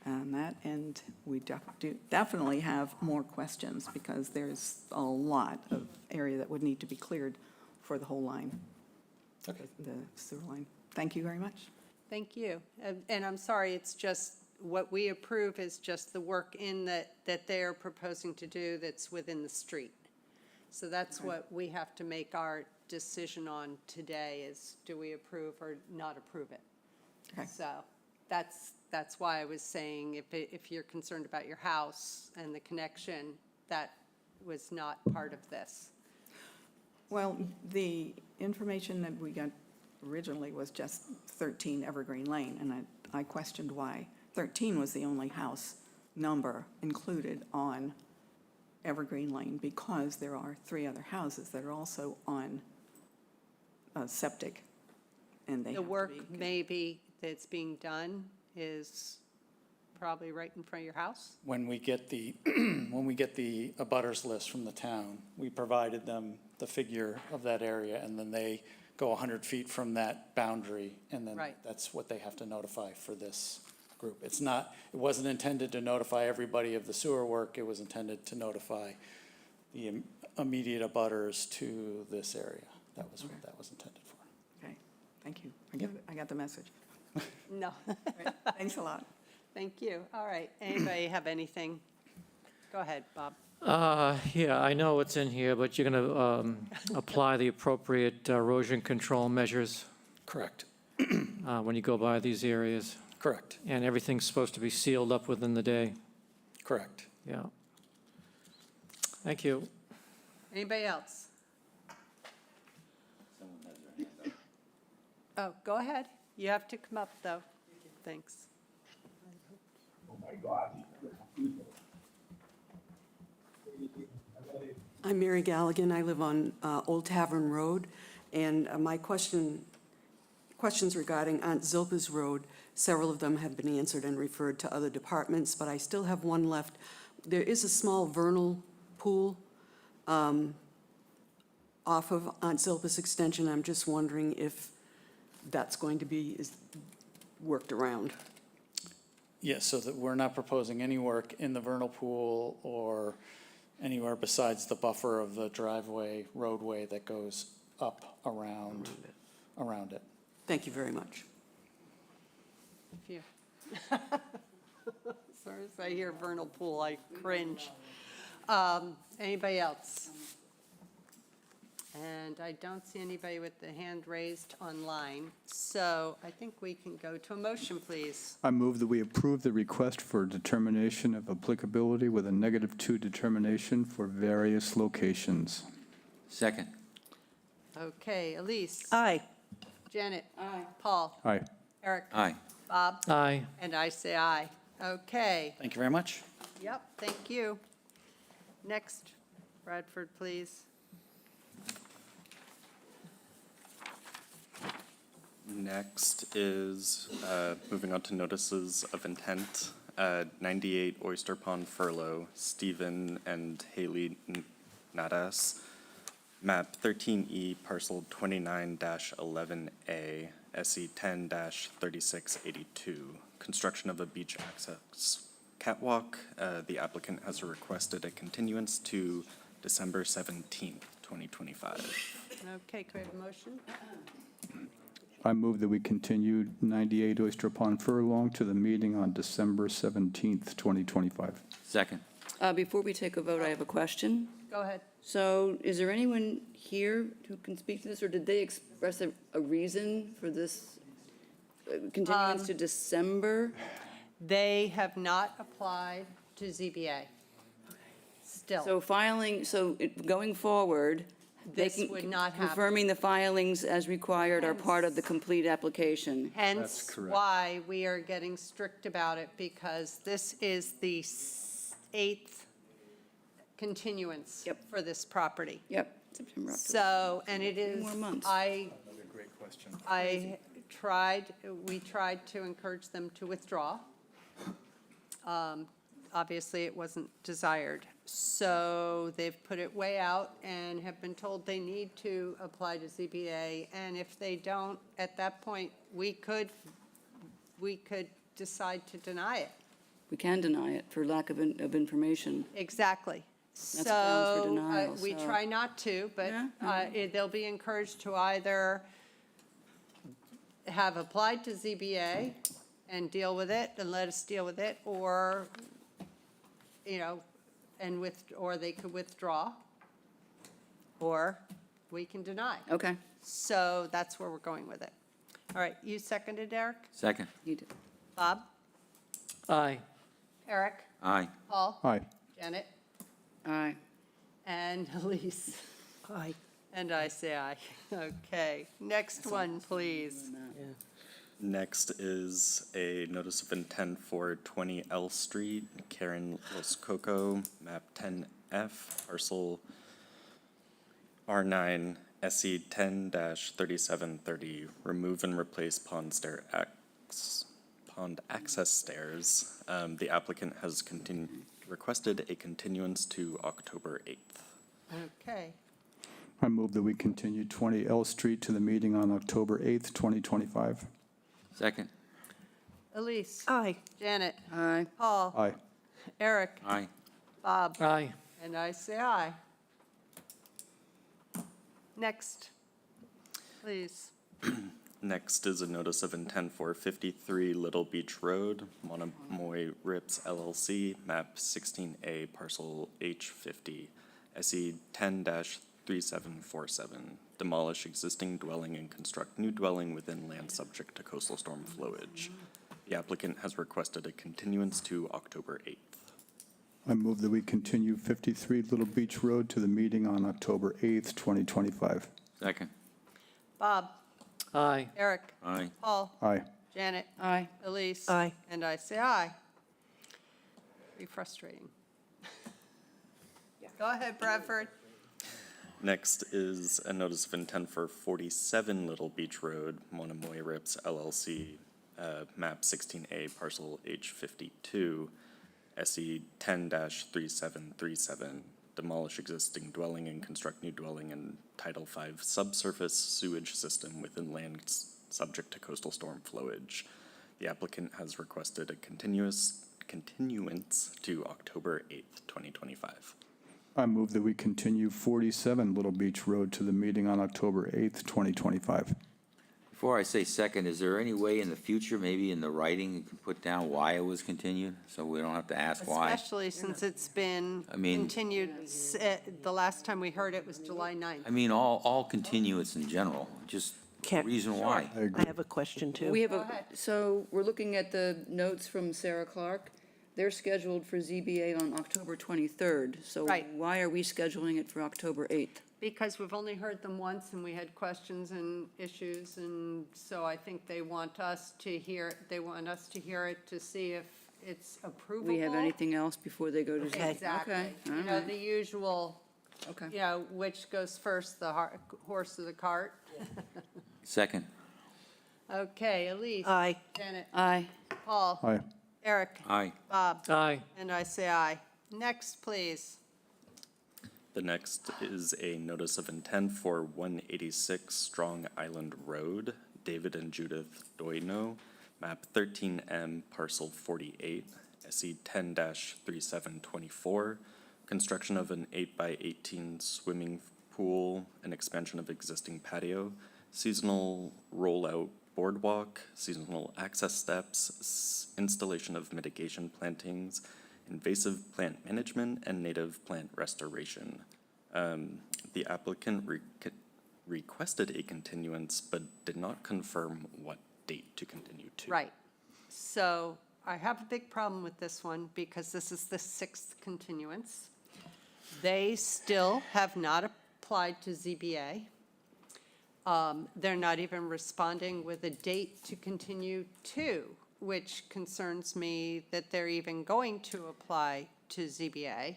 on that, and we definitely have more questions, because there's a lot of area that would need to be cleared for the whole line, the sewer line. Thank you very much. Thank you. And I'm sorry, it's just what we approve is just the work in that they're proposing to do that's within the street. So that's what we have to make our decision on today is do we approve or not approve it? Okay. So that's why I was saying if you're concerned about your house and the connection, that was not part of this. Well, the information that we got originally was just 13 Evergreen Lane, and I questioned why 13 was the only house number included on Evergreen Lane, because there are 3 other houses that are also on septic, and they The have to work be. maybe that's being done is probably right in front of your house? When we get the, when we get the abutters list from the town, we provided them the figure of that area, and then they go 100 feet from that boundary, and then Right. that's what they have to notify for this group. It's not, it wasn't intended to notify everybody of the sewer work, it was intended to notify the immediate abutters to this area. That was what that was intended for. Okay, thank you. I got the message. No. Right, thanks a lot. Thank you. All right. Anybody have anything? Go ahead, Bob. Yeah, I know it's in here, but you're going to apply the appropriate erosion control measures Correct, when you go by these areas, correct, and everything's supposed to be sealed up within the day. correct. Yeah. Thank you. Anybody else? Oh, go ahead. You have to come up, though. Thanks. I'm Mary Galligan. I live on Old Tavern Road, and my questions regarding Aunt Zilpa's Road, several of them have been answered and referred to other departments, but I still have one left. There is a small vernal pool off of Aunt Zilpa's extension. I'm just wondering if that's going to be worked around. Yes, so that we're not proposing any work in the vernal pool or anywhere besides the buffer of the driveway, roadway that goes up around it. Thank you very much. If you- As soon as I hear vernal pool, I cringe. Anybody else? And I don't see anybody with the hand raised online, so I think we can go to a motion, please. I move that we approve the request for determination of applicability with a -2 determination for various locations. Second. Okay, Elise. Aye. Janet. Aye. Paul. Aye. Eric. Aye. Bob. Aye. And I say aye. Okay. Thank you very much. Yep, thank you. Next, Bradford, please. Next is moving on to notices of intent. 98 Oyster Pond Furlough, Stephen and Haley Nadas. Map 13E, parcel 29-11A, SE 10-3682. Construction of a beach access catwalk. The applicant has requested a continuance to December 17th, 2025. Okay, could I have a motion? I move that we continue 98 Oyster Pond Furlong to the meeting on December 17th, 2025. Second. Before we take a vote, I have a question. Go ahead. So is there anyone here who can speak to this, or did they express a reason for this continuance to December? They have not applied to ZBA. Still. So going forward, they This can, would not happen. confirming the filings as required are part of the complete application. Hence correct. why we are getting strict about it, because this is the 8th continuance Yep. for this property. Yep, September, October. So, and it is, more months. we tried to encourage them to withdraw. Obviously, it wasn't desired. So they've put it way out and have been told they need to apply to ZBA. And if they don't, at that point, we could decide to deny it. We can deny it for lack of information. Exactly. That's grounds for So denial, we so- try not to, but Yeah, they'll be encouraged to either have applied to ZBA and deal with it, and let us deal with it, or, you know, or they could withdraw, or we can deny. Okay, So that's where we're going with it. All right, you seconded, Eric? Second. you did. Bob? Aye. Eric? Aye. Paul? Aye. Janet? Aye. And Elise? Aye. And I say aye. Okay, next one, please. Next is a notice of intent for 20 L Street, Karen Los Coco, map 10F, parcel R9, SE 10-3730, remove and replace pond access stairs. The applicant has requested a continuance to October 8th. Okay, I move that we continue 20 L Street to the meeting on October 8th, 2025. Second. Elise? Aye. Janet? Aye. Paul? Aye. Eric? Aye. Bob? Aye. And I say aye. Next, please. Next is a notice of intent for 53 Little Beach Road, Monomoy Rips LLC, map 16A, parcel H50, SE 10-3747. Demolish existing dwelling and construct new dwelling within land subject to coastal storm flowage. The applicant has requested a continuance to October 8th. I move that we continue 53 Little Beach Road to the meeting on October 8th, 2025. Second. Bob? Aye. Eric? Aye. Paul? Aye. Janet? Aye. Elise? Aye. And I say aye. Be frustrating. Go ahead, Bradford. Next is a notice of intent for 47 Little Beach Road, Monomoy Rips LLC, map 16A, parcel H52, SE 10-3737. Demolish existing dwelling and construct new dwelling and Title V subsurface sewage system within land subject to coastal storm flowage. The applicant has requested a continuance to October 8th, 2025. I move that we continue 47 Little Beach Road to the meeting on October 8th, 2025. Before I say second, is there any way in the future, maybe in the writing, you can put down why it was continued, so we don't have to ask why? Especially since it's been I mean- continued, the last time we heard it was July 9th. I mean, all continuance in general, just Can't- reason why. I agree. I have a question, too. We have Go ahead. so we're looking at the notes from Sarah Clark. They're scheduled for ZBA on October 23rd. So Right. why are we scheduling it for October 8th? Because we've only heard them once, and we had questions and issues, and so I think they want us to hear it to see if it's approvable. We have anything else before they go to ZBA? Exactly. Okay, all You know, right. the usual, Okay. you know, which goes first, the horse or the cart? Second. Okay, Elise. Aye. Janet. Aye. Paul. Aye. Eric. Aye. Bob. Aye. And I say aye. Next, please. The next is a notice of intent for 186 Strong Island Road, David and Judith Doino, map 13M, parcel 48, SE 10-3724, construction of an 8x18 swimming pool, an expansion of existing patio, seasonal rollout boardwalk, seasonal access steps, installation of mitigation plantings, invasive plant management, and native plant restoration. The applicant requested a continuance, but did not confirm what date to continue to. Right. So I have a big problem with this one because this is the 6th continuance. They still have not applied to ZBA. They're not even responding with a date to continue to, which concerns me that they're even going to apply to ZBA.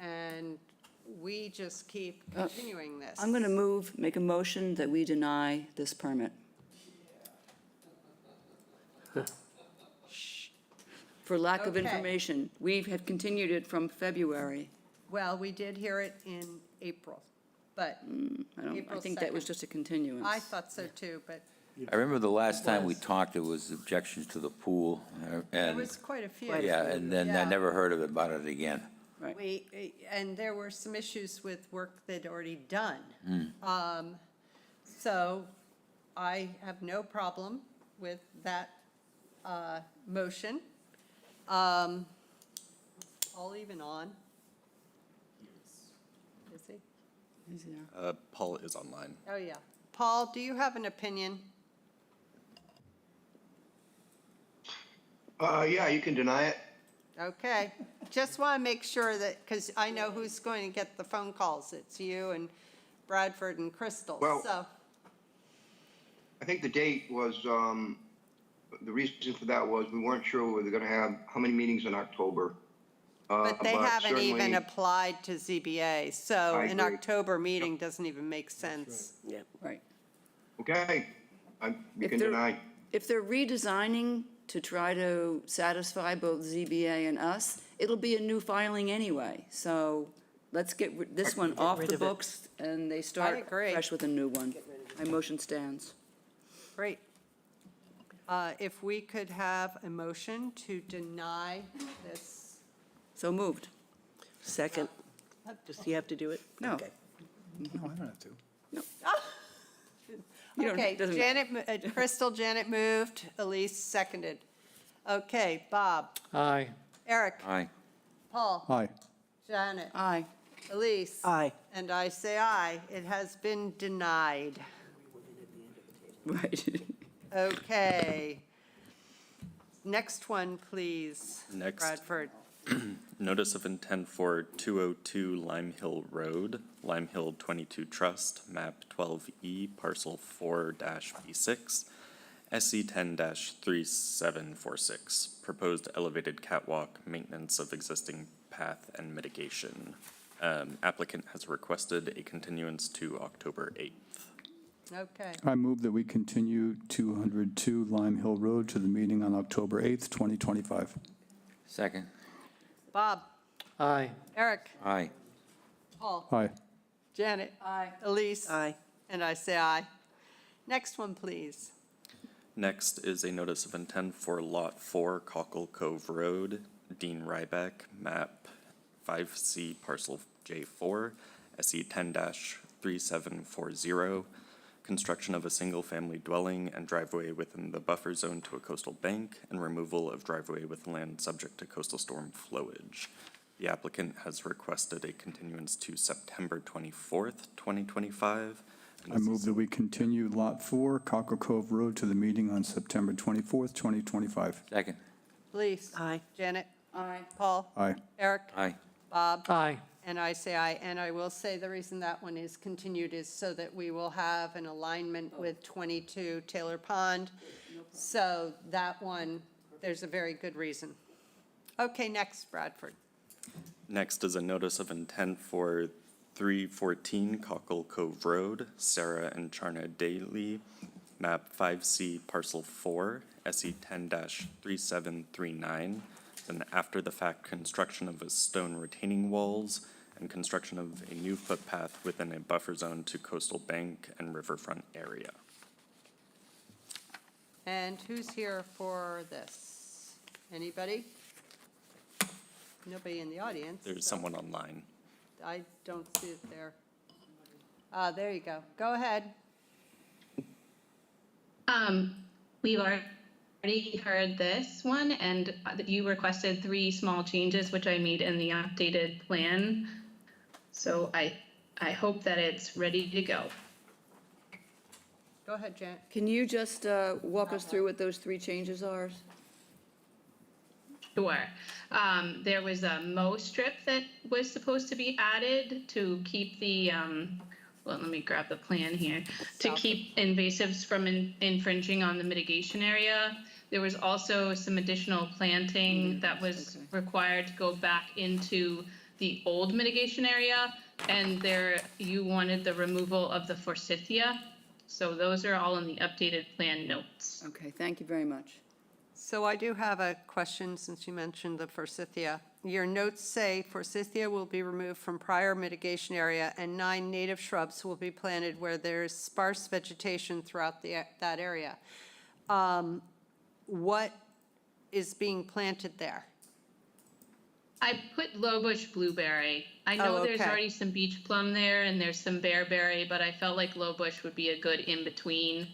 And we just keep continuing this. I'm going to make a motion that we deny this permit. For lack of Okay. information. We have continued it from February. Well, we did hear it in April, but I April think that was 2nd. just a continuance. I thought so too, but I remember the last time we talked, there was objections to the pool, there and, was quite a few. yeah, and then I Yeah. never heard of it about it again. Right. And there were some issues with work they'd already done. So I have no problem with that motion. Paul even on? Is he? Paul is online. Oh, yeah. Paul, do you have an opinion? Yeah, you can deny it. Okay. Just want to make sure that, because I know who's going to get the phone calls. It's you and Bradford and Crystal. Well- So, I think the date was, the reason for that was we weren't sure we were going to have how many meetings in October. but they haven't even certainly- applied to ZBA, so I an agree. October meeting doesn't even make sense. Yeah. Right. Okay, you If can they're- deny. If they're redesigning to try to satisfy both ZBA and us, it'll be a new filing anyway. So let's get this one off rid the of it. books, and they start agree. fresh with a new one. My motion stands. Great. If we could have a motion to deny this. So moved. Second. Does he have to do it? No. Okay. No, I don't have to. You don't- Okay, doesn't Crystal, Janet moved, Elise seconded. Okay, Bob, Aye. Eric, Aye. Paul, Aye. Janet, Aye. Elise. Aye. And I say aye. It has been denied. Right. Okay. Next one, please. Next. Bradford. Notice of intent for 202 Lime Hill Road, Lime Hill 22 Trust, map 12E, parcel 4-B6, SC 10-3746. Proposed elevated catwalk, maintenance of existing path and mitigation. Applicant has requested a continuance to October 8th. Okay. I move that we continue 202 Lime Hill Road to the meeting on October 8th, 2025. Second. Bob, Aye. Eric, Aye. Paul, Aye. Janet. Aye. Elise. Aye. And I say aye. Next one, please. Next is a notice of intent for Lot 4, Cockle Cove Road, Dean Ryback, map 5C, parcel J4, SE 10-3740. Construction of a single-family dwelling and driveway within the buffer zone to a coastal bank, and removal of driveway with land subject to coastal storm flowage. The applicant has requested a continuance to September 24th, 2025. I move that we continue Lot 4, Cockle Cove Road to the meeting on September 24th, 2025. Second. Elise. Aye. Janet. Aye. Paul. Aye. Eric. Aye. Bob. Aye. And I say aye. And I will say the reason that one is continued is so that we will have an alignment with 22 Taylor Pond. So that one, there's a very good reason. Okay, next, Bradford. Next is a notice of intent for 314 Cockle Cove Road, Sarah and Charna Daly, map 5C, parcel 4, SE 10-3739. An after-the-fact construction of a stone retaining walls and construction of a new footpath within a buffer zone to coastal bank and riverfront area. And who's here for this? Anybody? Nobody in the audience. There's so someone online. I don't see it there. There you go. Go ahead. We've already heard this one, and you requested 3 small changes, which I made in the updated plan. So I hope that it's ready to go. Go ahead, Janet. Can you just walk us through what those 3 changes are? Sure. There was a mow strip that was supposed to be added to keep the, well, let me grab the plan here, to keep invasives from infringing on the mitigation area. There was also some additional planting that was required to go back into the old mitigation area. And there, you wanted the removal of the forsythia. So those are all in the updated plan notes. Okay, thank you very much. So I do have a question since you mentioned the forsythia. Your notes say forsythia will be removed from prior mitigation area and 9 native shrubs will be planted where there's sparse vegetation throughout that area. What is being planted there? I put low bush blueberry. I know there's okay. already some beach plum there and there's some bearberry, but I felt like low bush would be a good in-between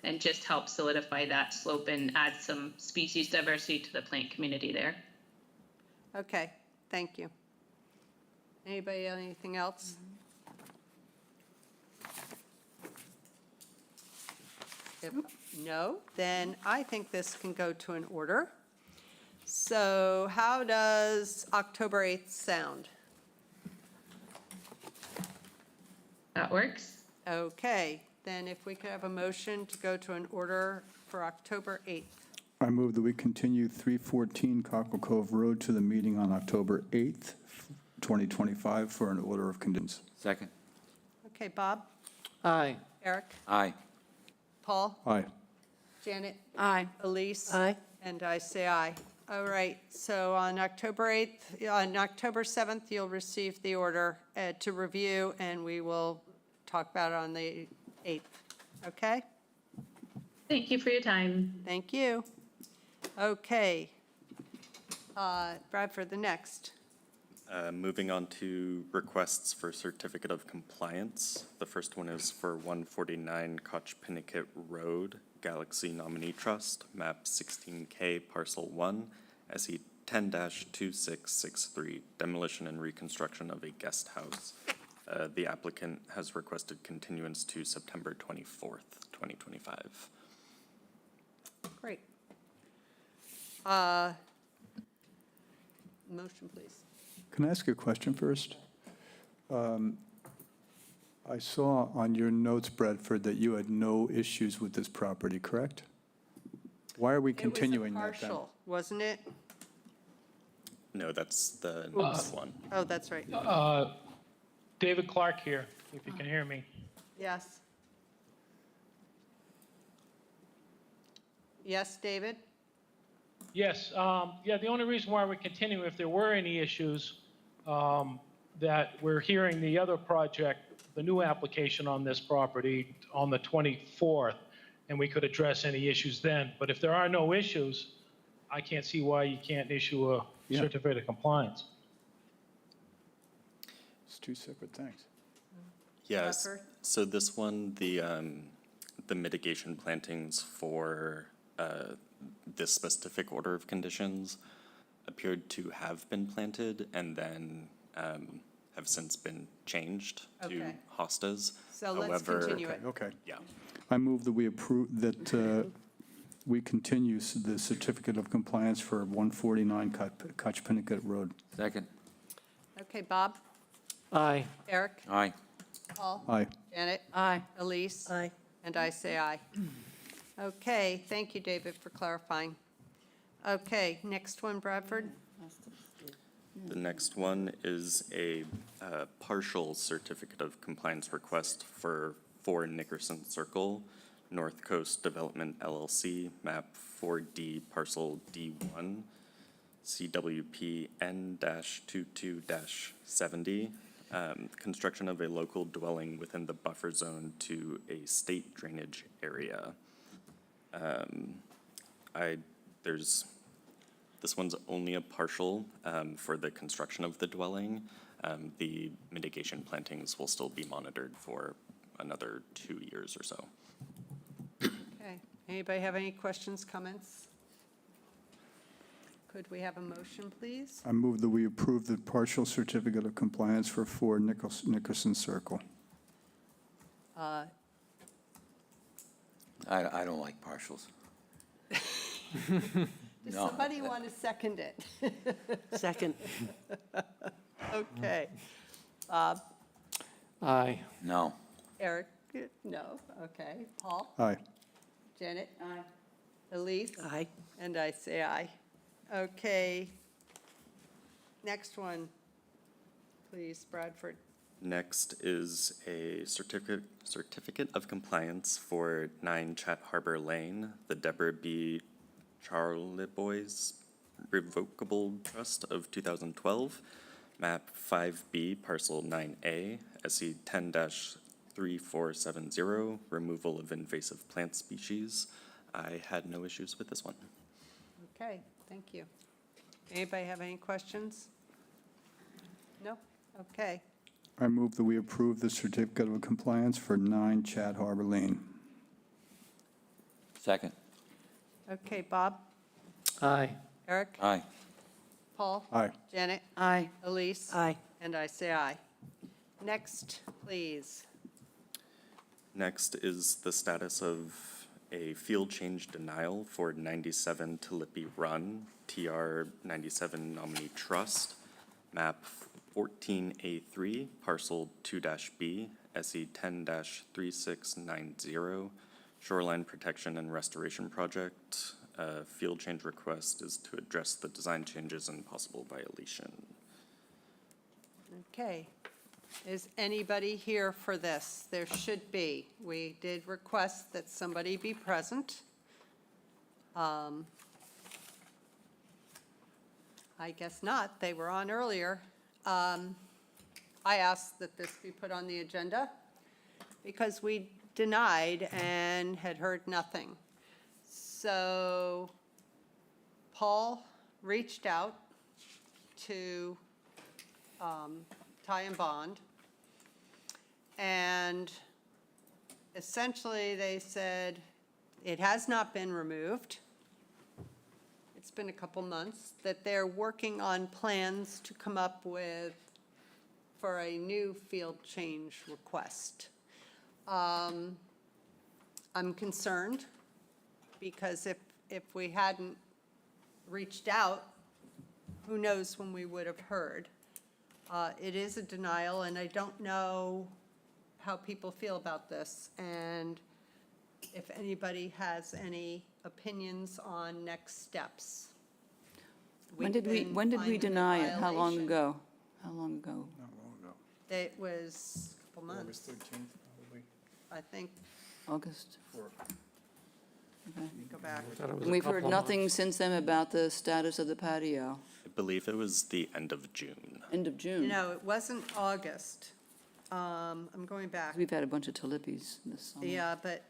and just help solidify that slope and add some species diversity to the plant community there. Okay, thank you. Anybody have anything else? If no, then I think this can go to an order. So how does October 8th sound? That works. Okay, then if we could have a motion to go to an order for October 8th. I move that we continue 314 Cockle Cove Road to the meeting on October 8th, 2025, for an order of conditions. Second. Okay, Bob, Aye. Eric, Aye. Paul, Aye. Janet, Aye. Elise. Aye. And I say aye. All right, so on October 8th, on October 7th, you'll receive the order to review, and we will talk about it on the 8th, okay? Thank you for your time. Thank you. Okay. Bradford, the next. Moving on to requests for certificate of compliance. The first one is for 149 Kochpinicket Road, Galaxy Nominee Trust, map 16K, parcel 1, SE 10-2663, demolition and reconstruction of a guest house. The applicant has requested continuance to September 24th, 2025. Great. Motion, please. Can I ask you a question first? I saw on your notes, Bradford, that you had no issues with this property, correct? Why are we continuing that then? It was a partial, wasn't it? No, that's the next one. Oh, that's right. David Clark here, if you can hear me. Yes. Yes, David? Yes, yeah, the only reason why we're continuing, if there were any issues, that we're hearing the other project, the new application on this property on the 24th, and we could address any issues then. But if there are no issues, I can't see why you can't issue a certificate of compliance. It's two separate things. Yes, Bradford? so this one, the mitigation plantings for this specific order of conditions appeared to have been planted and then have since been changed to Okay. hostas. So let's However- continue it. Okay. Yeah. I move that we approve, that we continue the certificate of compliance for 149 Kochpinicket Road. Second. Okay, Bob, Aye. Eric, Aye. Paul, Aye. Janet, Aye. Elise. Aye. And I say aye. Okay, thank you, David, for clarifying. Okay, next one, Bradford. The next one is a partial certificate of compliance request for 4 Nickerson Circle, North Coast Development LLC, map 4D, parcel D1, CWP N-22-70, construction of a local dwelling within the buffer zone to a state drainage area. This one's only a partial for the construction of the dwelling. The mitigation plantings will still be monitored for another 2 years or so. Okay, anybody have any questions, comments? Could we have a motion, please? I move that we approve the partial certificate of compliance for 4 Nickerson Circle. Uh, I don't like partials. Does No. somebody want to second it? Second. Okay. Bob, Aye. No. Eric, no, okay. Paul, Aye. Janet? Aye. Elise? Aye. And I say aye. Okay. Next one, please, Bradford. Next is a certificate of compliance for 9 Chat Harbor Lane, the Deborah B. Charlebois Revocable Trust of 2012, map 5B, parcel 9A, SE 10-3470, removal of invasive plant species. I had no issues with this one. Okay, thank you. Anybody have any questions? No? Okay. I move that we approve the certificate of compliance for 9 Chat Harbor Lane. Second. Okay, Bob, Aye. Eric, Aye. Paul? Aye. Janet? Aye. Elise? Aye. And I say aye. Next, please. Next is the status of a field change denial for 97 Tulipy Run, TR 97 Nominee Trust, map 14A3, parcel 2-B, SE 10-3690, Shoreline Protection and Restoration Project. Field change request is to address the design changes and possible violation. Okay. Is anybody here for this? There should be. We did request that somebody be present. I guess not. They were on earlier. I asked that this be put on the agenda because we denied and had heard nothing. So Paul reached out to Ty and Bond, and essentially they said it has not been removed. It's been a couple months, that they're working on plans to come up with for a new field change request. I'm concerned because if we hadn't reached out, who knows when we would have heard. It is a denial, and I don't know how people feel about this, and if anybody has any opinions on next steps. When did we deny it? How long ago? How long ago? It was a couple months. August 13th, probably. I think, August? let me go back. And we've heard nothing since then about the status of the patio. I believe it was the end of June. End of June. No, it wasn't August. I'm going back. We've had a bunch of tulipes this summer. Yeah, but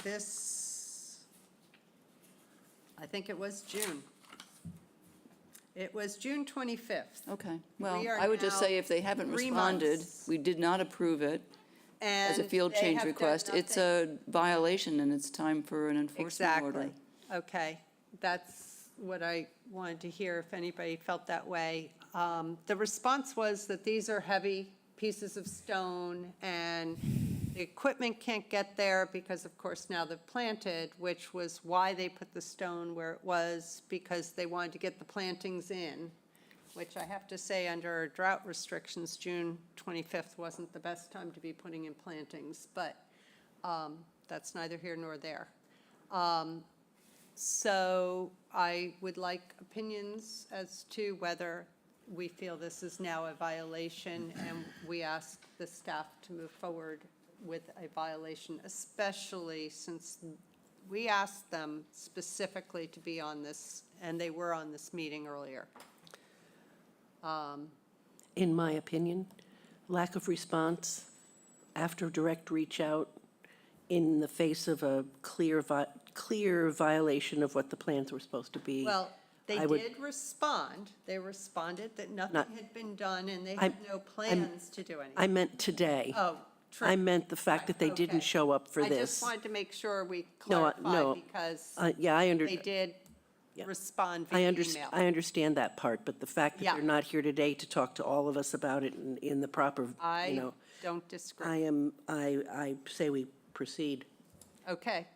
this, I think it was June. It was June 25th. Okay, well, We are I would just now say if they haven't 3 responded, months. we did not approve it as a And field they change have done request. It's a violation and it's time for an enforcement order. Exactly. Okay, that's what I wanted to hear, if anybody felt that way. The response was that these are heavy pieces of stone, and the equipment can't get there because, of course, now they've planted, which was why they put the stone where it was, because they wanted to get the plantings in, which I have to say, under drought restrictions, June 25th wasn't the best time to be putting in plantings, but that's neither here nor there. So I would like opinions as to whether we feel this is now a violation, and we ask the staff to move forward with a violation, especially since we asked them specifically to be on this, and they were on this meeting earlier. In my opinion, lack of response after direct reach out in the face of a clear violation of what the plans were supposed to be. Well, they I would- did respond. They responded that nothing Not- had been done, and they I'm- had no plans to do anything. I meant today. Oh, true. I meant the fact that they didn't Okay. show up for I this. just wanted to make sure we No, clarified, because Yeah, they did respond via email. I understand that part, but the fact that Yeah. they're not here today to talk to all of us about it in the proper, you I know, don't disagree. I say we proceed. Okay.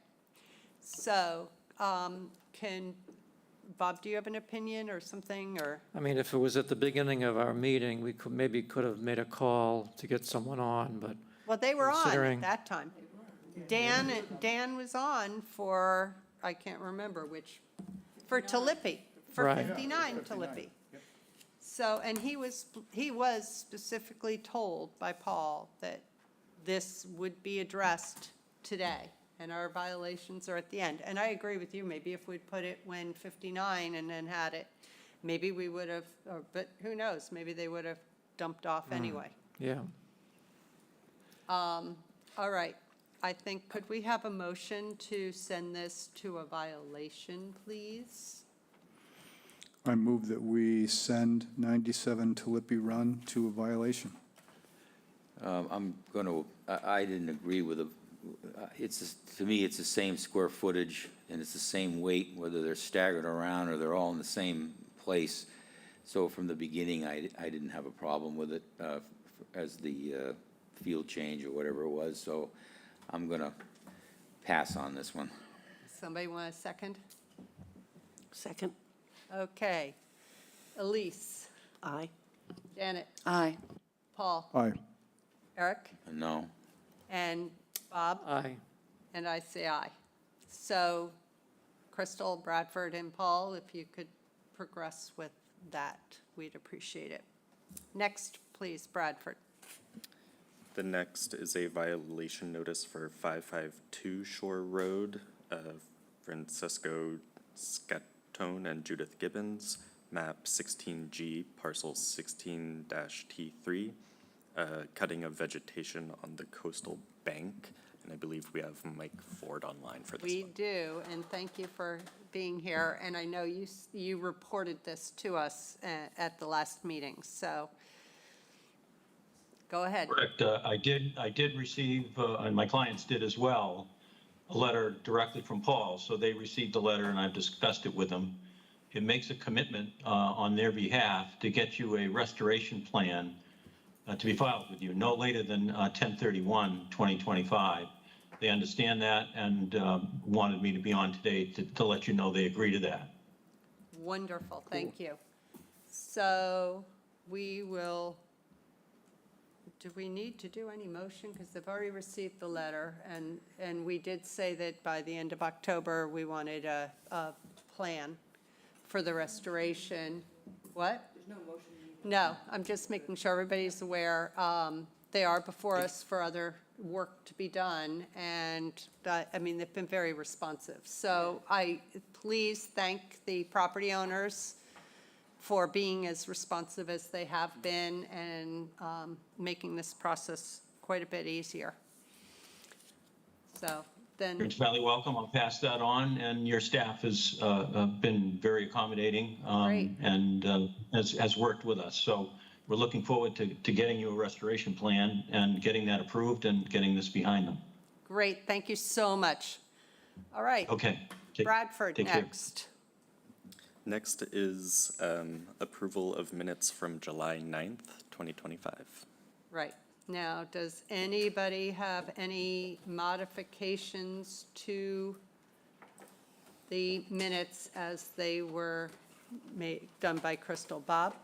So, Bob, do you have an opinion or something, or? I mean, if it was at the beginning of our meeting, we could have made a call to get someone on, but Well, they were on at Considering- that time. Dan was on for, I can't remember which, for Tulipy, for Right. 59 Tulipy. So, and he was specifically told by Paul that this would be addressed today, and our violations are at the end. And I agree with you, maybe if we'd put it when 59 and then had it, maybe we would have, but who knows, maybe they would have dumped off anyway. yeah. All right, I think, could we have a motion to send this to a violation, please? I move that we send 97 Tulipy Run to a violation. I'm going to, I didn't agree with to me, it's the same square footage, and it's the same weight, whether they're staggered around or they're all in the same place. So from the beginning, I didn't have a problem with it as the field change or whatever it was, so I'm going to pass on this one. Somebody want a second? Second? Okay. Elise? Aye. Janet? Aye. Paul? Aye. Eric? No. And Bob? Aye. And I say aye. So Crystal, Bradford, and Paul, if you could progress with that, we'd appreciate it. Next, please, Bradford. The next is a violation notice for 552 Shore Road, Francesco Scatone and Judith Gibbons, map 16G, parcel 16-T3, cutting of vegetation on the coastal bank. And I believe we have Mike Ford online for this We one. do, and thank you for being here. And I know you reported this to us at the last meeting, so go ahead. Correct. I did receive, and my clients did as well, a letter directly from Paul. So they received the letter and I've discussed it with them. It makes a commitment on their behalf to get you a restoration plan to be filed with you no later than 10/31/2025. They understand that and wanted me to be on today to let you know they agree to that. Wonderful, thank you. So we will, do we need to do any motion? Because they've already received the letter, and we did say that by the end of October, we wanted a plan for the restoration. What? There's no motion. No, I'm just making sure everybody's aware. They are before us for other work to be done, and I mean, they've been very responsive. So please thank the property owners for being as responsive as they have been and making this process quite a bit easier. So then. It's highly welcome. I'll pass that on, and your staff has been very accommodating and has worked with us. So we're looking forward to getting you a restoration plan and getting that approved and getting this behind them. Great, thank you so much. All right. Okay. Bradford take care. next. Next is approval of minutes from July 9th, 2025. Right. Now, does anybody have any modifications to the minutes as they were done by Crystal? Bob?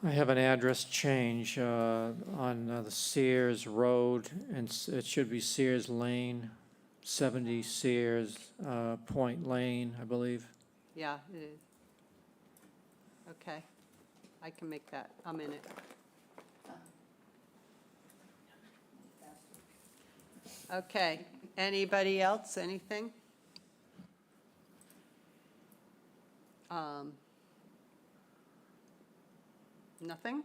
I have an address change on the Sears Road, and it should be Sears Lane, 70 Sears Point Lane, I believe. Yeah, it is. Okay. I can make that. I'm in it. Okay. Anybody else? Anything? Nothing?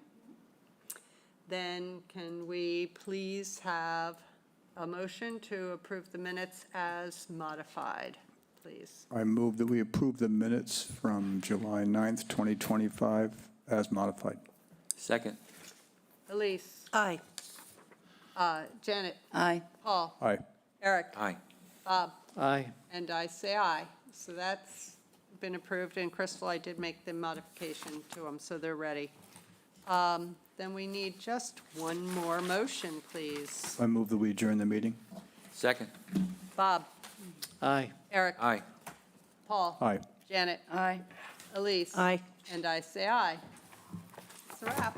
Then can we please have a motion to approve the minutes as modified, please? I move that we approve the minutes from July 9th, 2025 as modified. Second. Elise? Aye. Janet? Aye. Paul? Aye. Eric? Aye. Bob? Aye. And I say aye. So that's been approved, and Crystal, I did make the modification to them, so they're ready. Then we need just one more motion, please. I move that we adjourn the meeting. Second. Bob? Aye. Eric? Aye. Paul? Aye. Janet? Aye. Elise? Aye. And I say aye. It's a wrap.